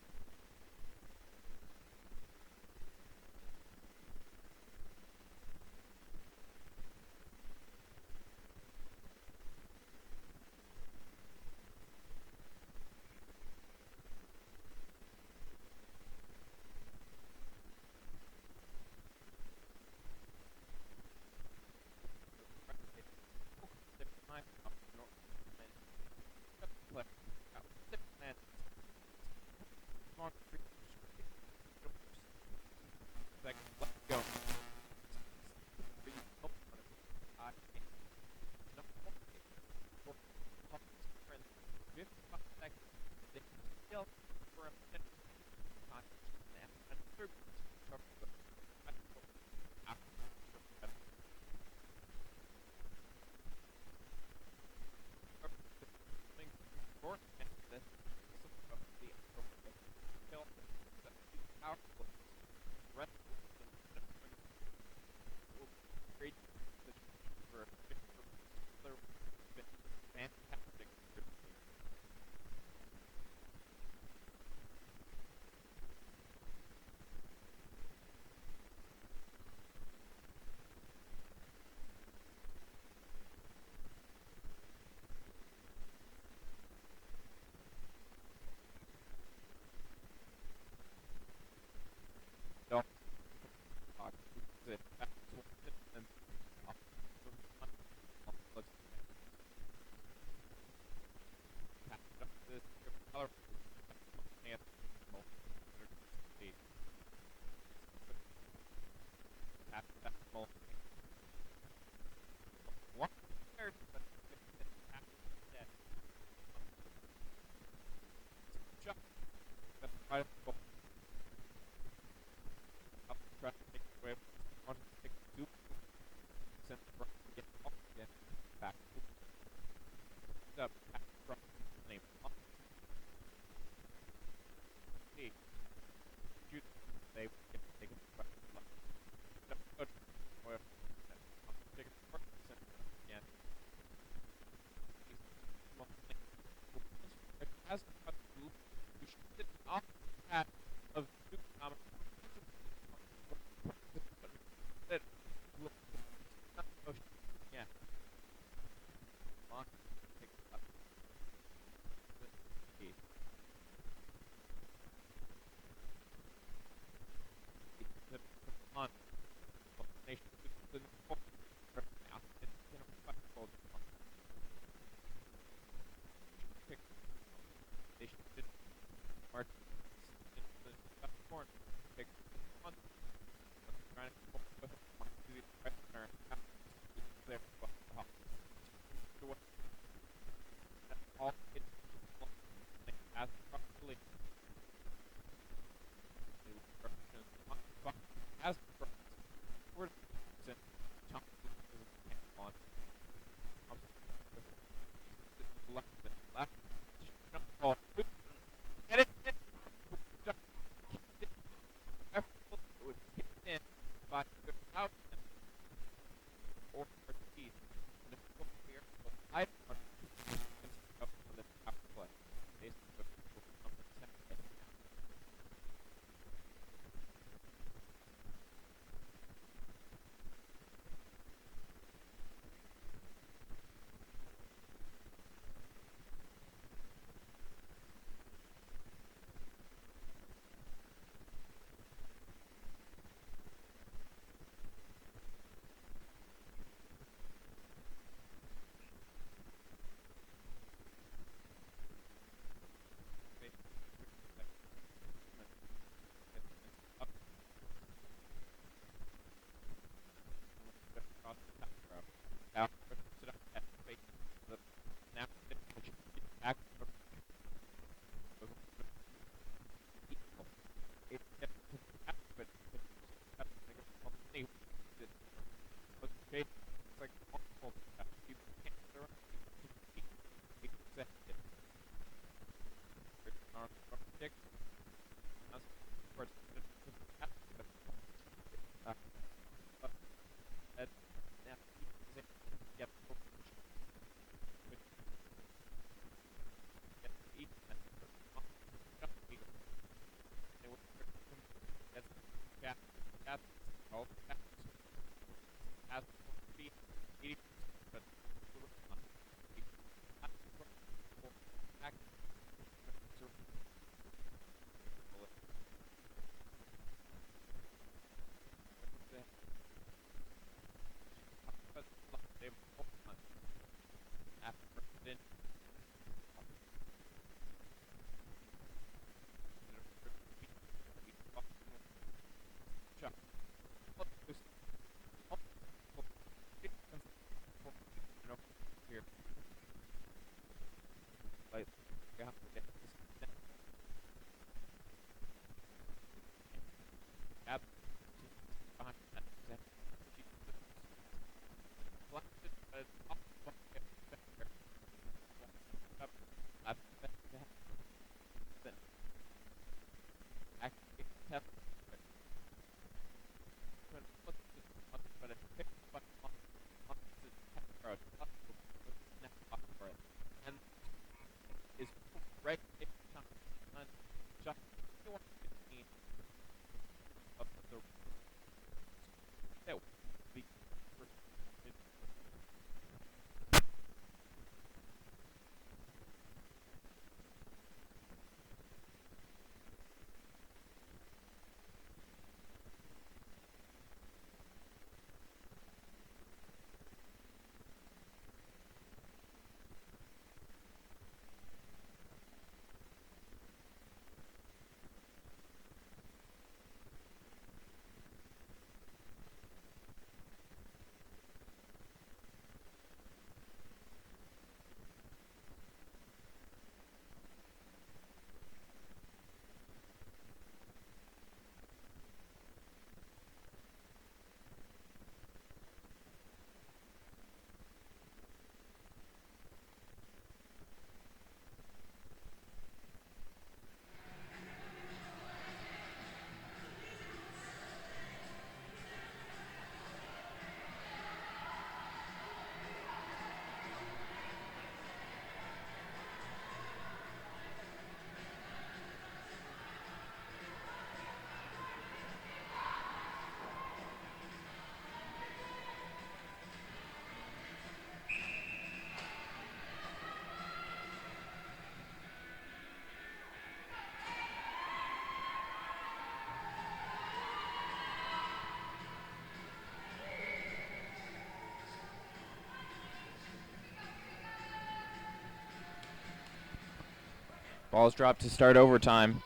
Ball's dropped to start overtime.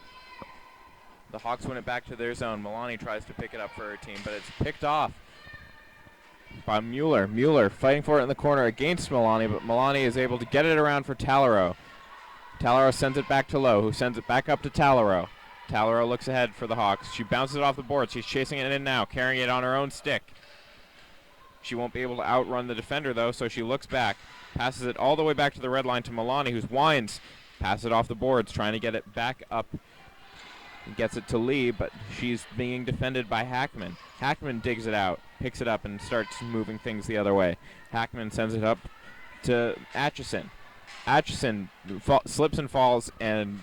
The Hawks win it back to their zone. Milani tries to pick it up for her team, but it's picked off by Mueller. Mueller fighting for it in the corner against Milani, but Milani is able to get it around for Talero. Talero sends it back to Lowe, who sends it back up to Talero. Talero looks ahead for the Hawks. She bounces it off the board. She's chasing it in now, carrying it on her own stick. She won't be able to outrun the defender, though, so she looks back. Passes it all the way back to the red line to Milani, who winds. Passes it off the boards, trying to get it back up. Gets it to Lee, but she's being defended by Hackman. Hackman digs it out, picks it up, and starts moving things the other way. Hackman sends it up to Atchison. Atchison slips and falls, and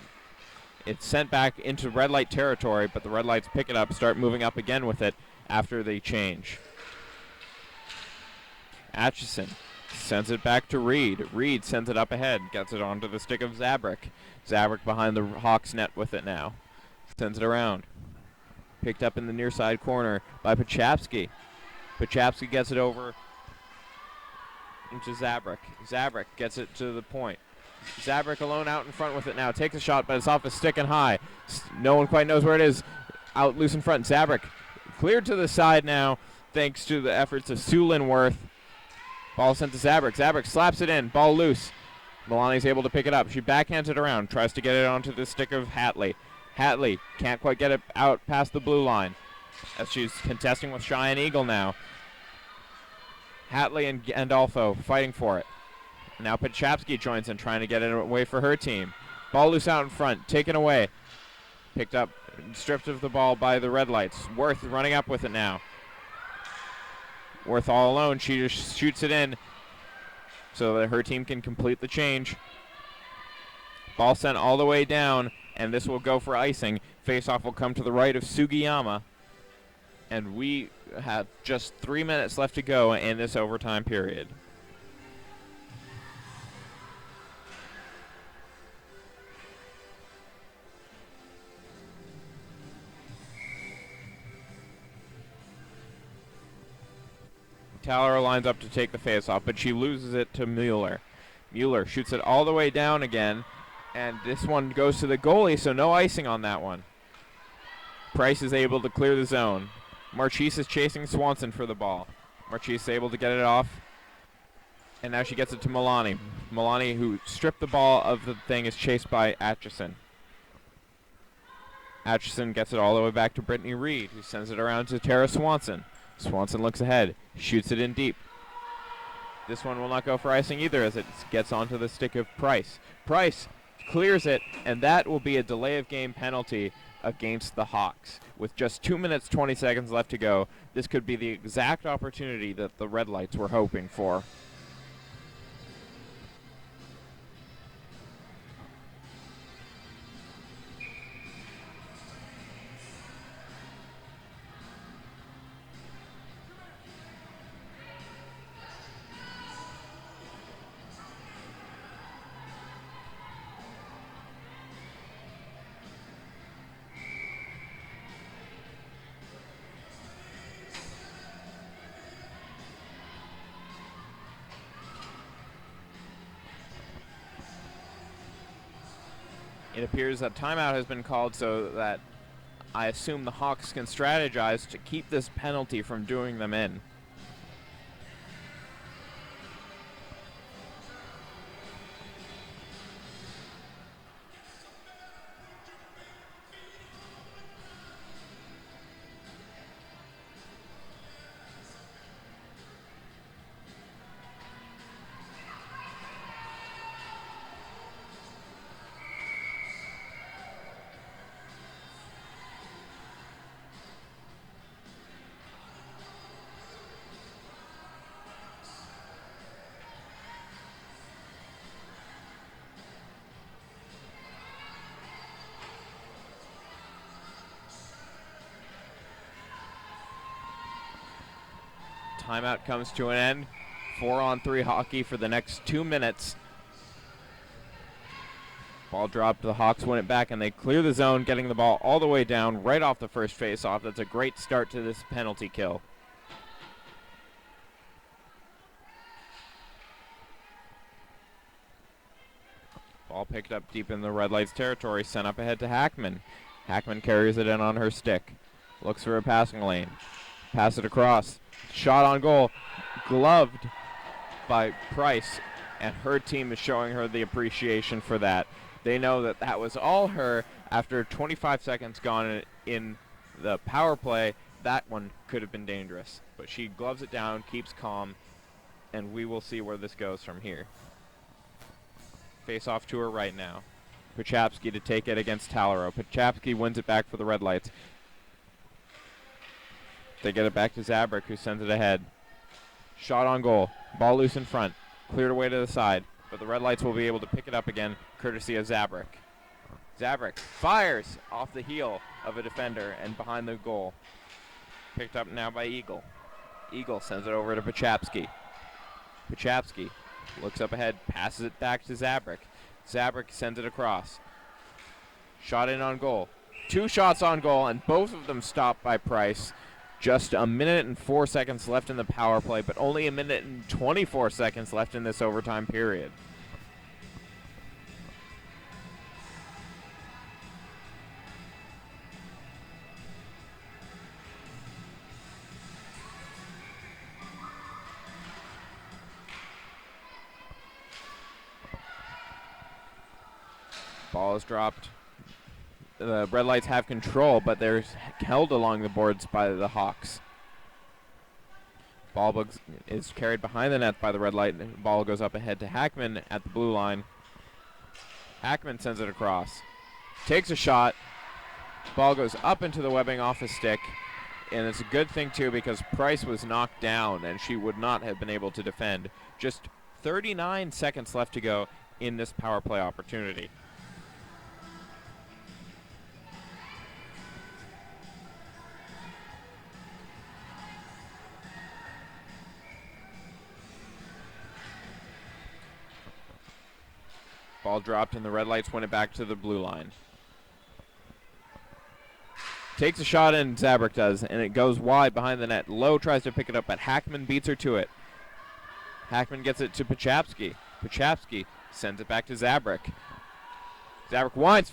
it's sent back into red light territory, but the red lights pick it up, start moving up again with it after they change. Atchison sends it back to Reed. Reed sends it up ahead, gets it onto the stick of Zabrik. Zabrik behind the Hawks net with it now. Sends it around. Picked up in the near side corner by Pachapsky. Pachapsky gets it over into Zabrik. Zabrik gets it to the point. Zabrik alone out in front with it now. Takes a shot, but it's off a stick and high. No one quite knows where it is. Out loose in front. Zabrik cleared to the side now, thanks to the efforts of Sue Linworth. Ball sent to Zabrik. Zabrik slaps it in. Ball loose. Milani's able to pick it up. She backhands it around. Tries to get it onto the stick of Hatley. Hatley can't quite get it out past the blue line as she's contesting with Cheyenne Eagle now. Hatley and Gandolfo fighting for it. Now Pachapsky joins in, trying to get it away for her team. Ball loose out in front, taken away. Picked up, stripped of the ball by the red lights. Worth running up with it now. Worth all alone, she just shoots it in so that her team can complete the change. Ball sent all the way down, and this will go for icing. Face-off will come to the right of Sugiyama. And we have just 3 minutes left to go in this overtime period. Talero lines up to take the face-off, but she loses it to Mueller. Mueller shoots it all the way down again, and this one goes to the goalie, so no icing on that one. Price is able to clear the zone. Marchese is chasing Swanson for the ball. Marchese is able to get it off, and now she gets it to Milani. Milani, who stripped the ball of the thing, is chased by Atchison. Atchison gets it all the way back to Brittany Reed, who sends it around to Tara Swanson. Swanson looks ahead, shoots it in deep. This one will not go for icing either as it gets onto the stick of Price. Price clears it, and that will be a delay of game penalty against the Hawks. With just 2 minutes, 20 seconds left to go, this could be the exact opportunity that the Red Lights were hoping for. It appears that timeout has been called so that I assume the Hawks can strategize to keep this penalty from doing them in. Timeout comes to an end. 4-on-3 hockey for the next 2 minutes. Ball dropped, the Hawks win it back, and they clear the zone, getting the ball all the way down right off the first face-off. That's a great start to this penalty kill. Ball picked up deep in the Red Lights territory, sent up ahead to Hackman. Hackman carries it in on her stick. Looks for a passing lane. Pass it across. Shot on goal. Gloved by Price, and her team is showing her the appreciation for that. They know that that was all her. After 25 seconds gone in the power play, that one could have been dangerous. But she gloves it down, keeps calm, and we will see where this goes from here. Face off to her right now. Pachapsky to take it against Tallerow. Pachapsky wins it back for the Red Lights. They get it back to Zabrick, who sends it ahead. Shot on goal. Ball loose in front. Cleared away to the side. But the Red Lights will be able to pick it up again, courtesy of Zabrick. Zabrick fires off the heel of a defender and behind the goal. Picked up now by Eagle. Eagle sends it over to Pachapsky. Pachapsky looks up ahead, passes it back to Zabrick. Zabrick sends it across. Shot in on goal. 2 shots on goal, and both of them stopped by Price. Just a minute and 4 seconds left in the power play, but only a minute and 24 seconds left in this overtime period. Ball is dropped. The Red Lights have control, but they're held along the boards by the Hawks. Ball is carried behind the net by the Red Light. Ball goes up ahead to Hackman at the blue line. Hackman sends it across. Takes a shot. Ball goes up into the webbing off his stick. And it's a good thing, too, because Price was knocked down, and she would not have been able to defend. Just 39 seconds left to go in this power play opportunity. Ball dropped, and the Red Lights win it back to the blue line. Takes a shot, and Zabrick does, and it goes wide behind the net. Lowe tries to pick it up, but Hackman beats her to it. Hackman gets it to Pachapsky. Pachapsky sends it back to Zabrick. Zabrick winds.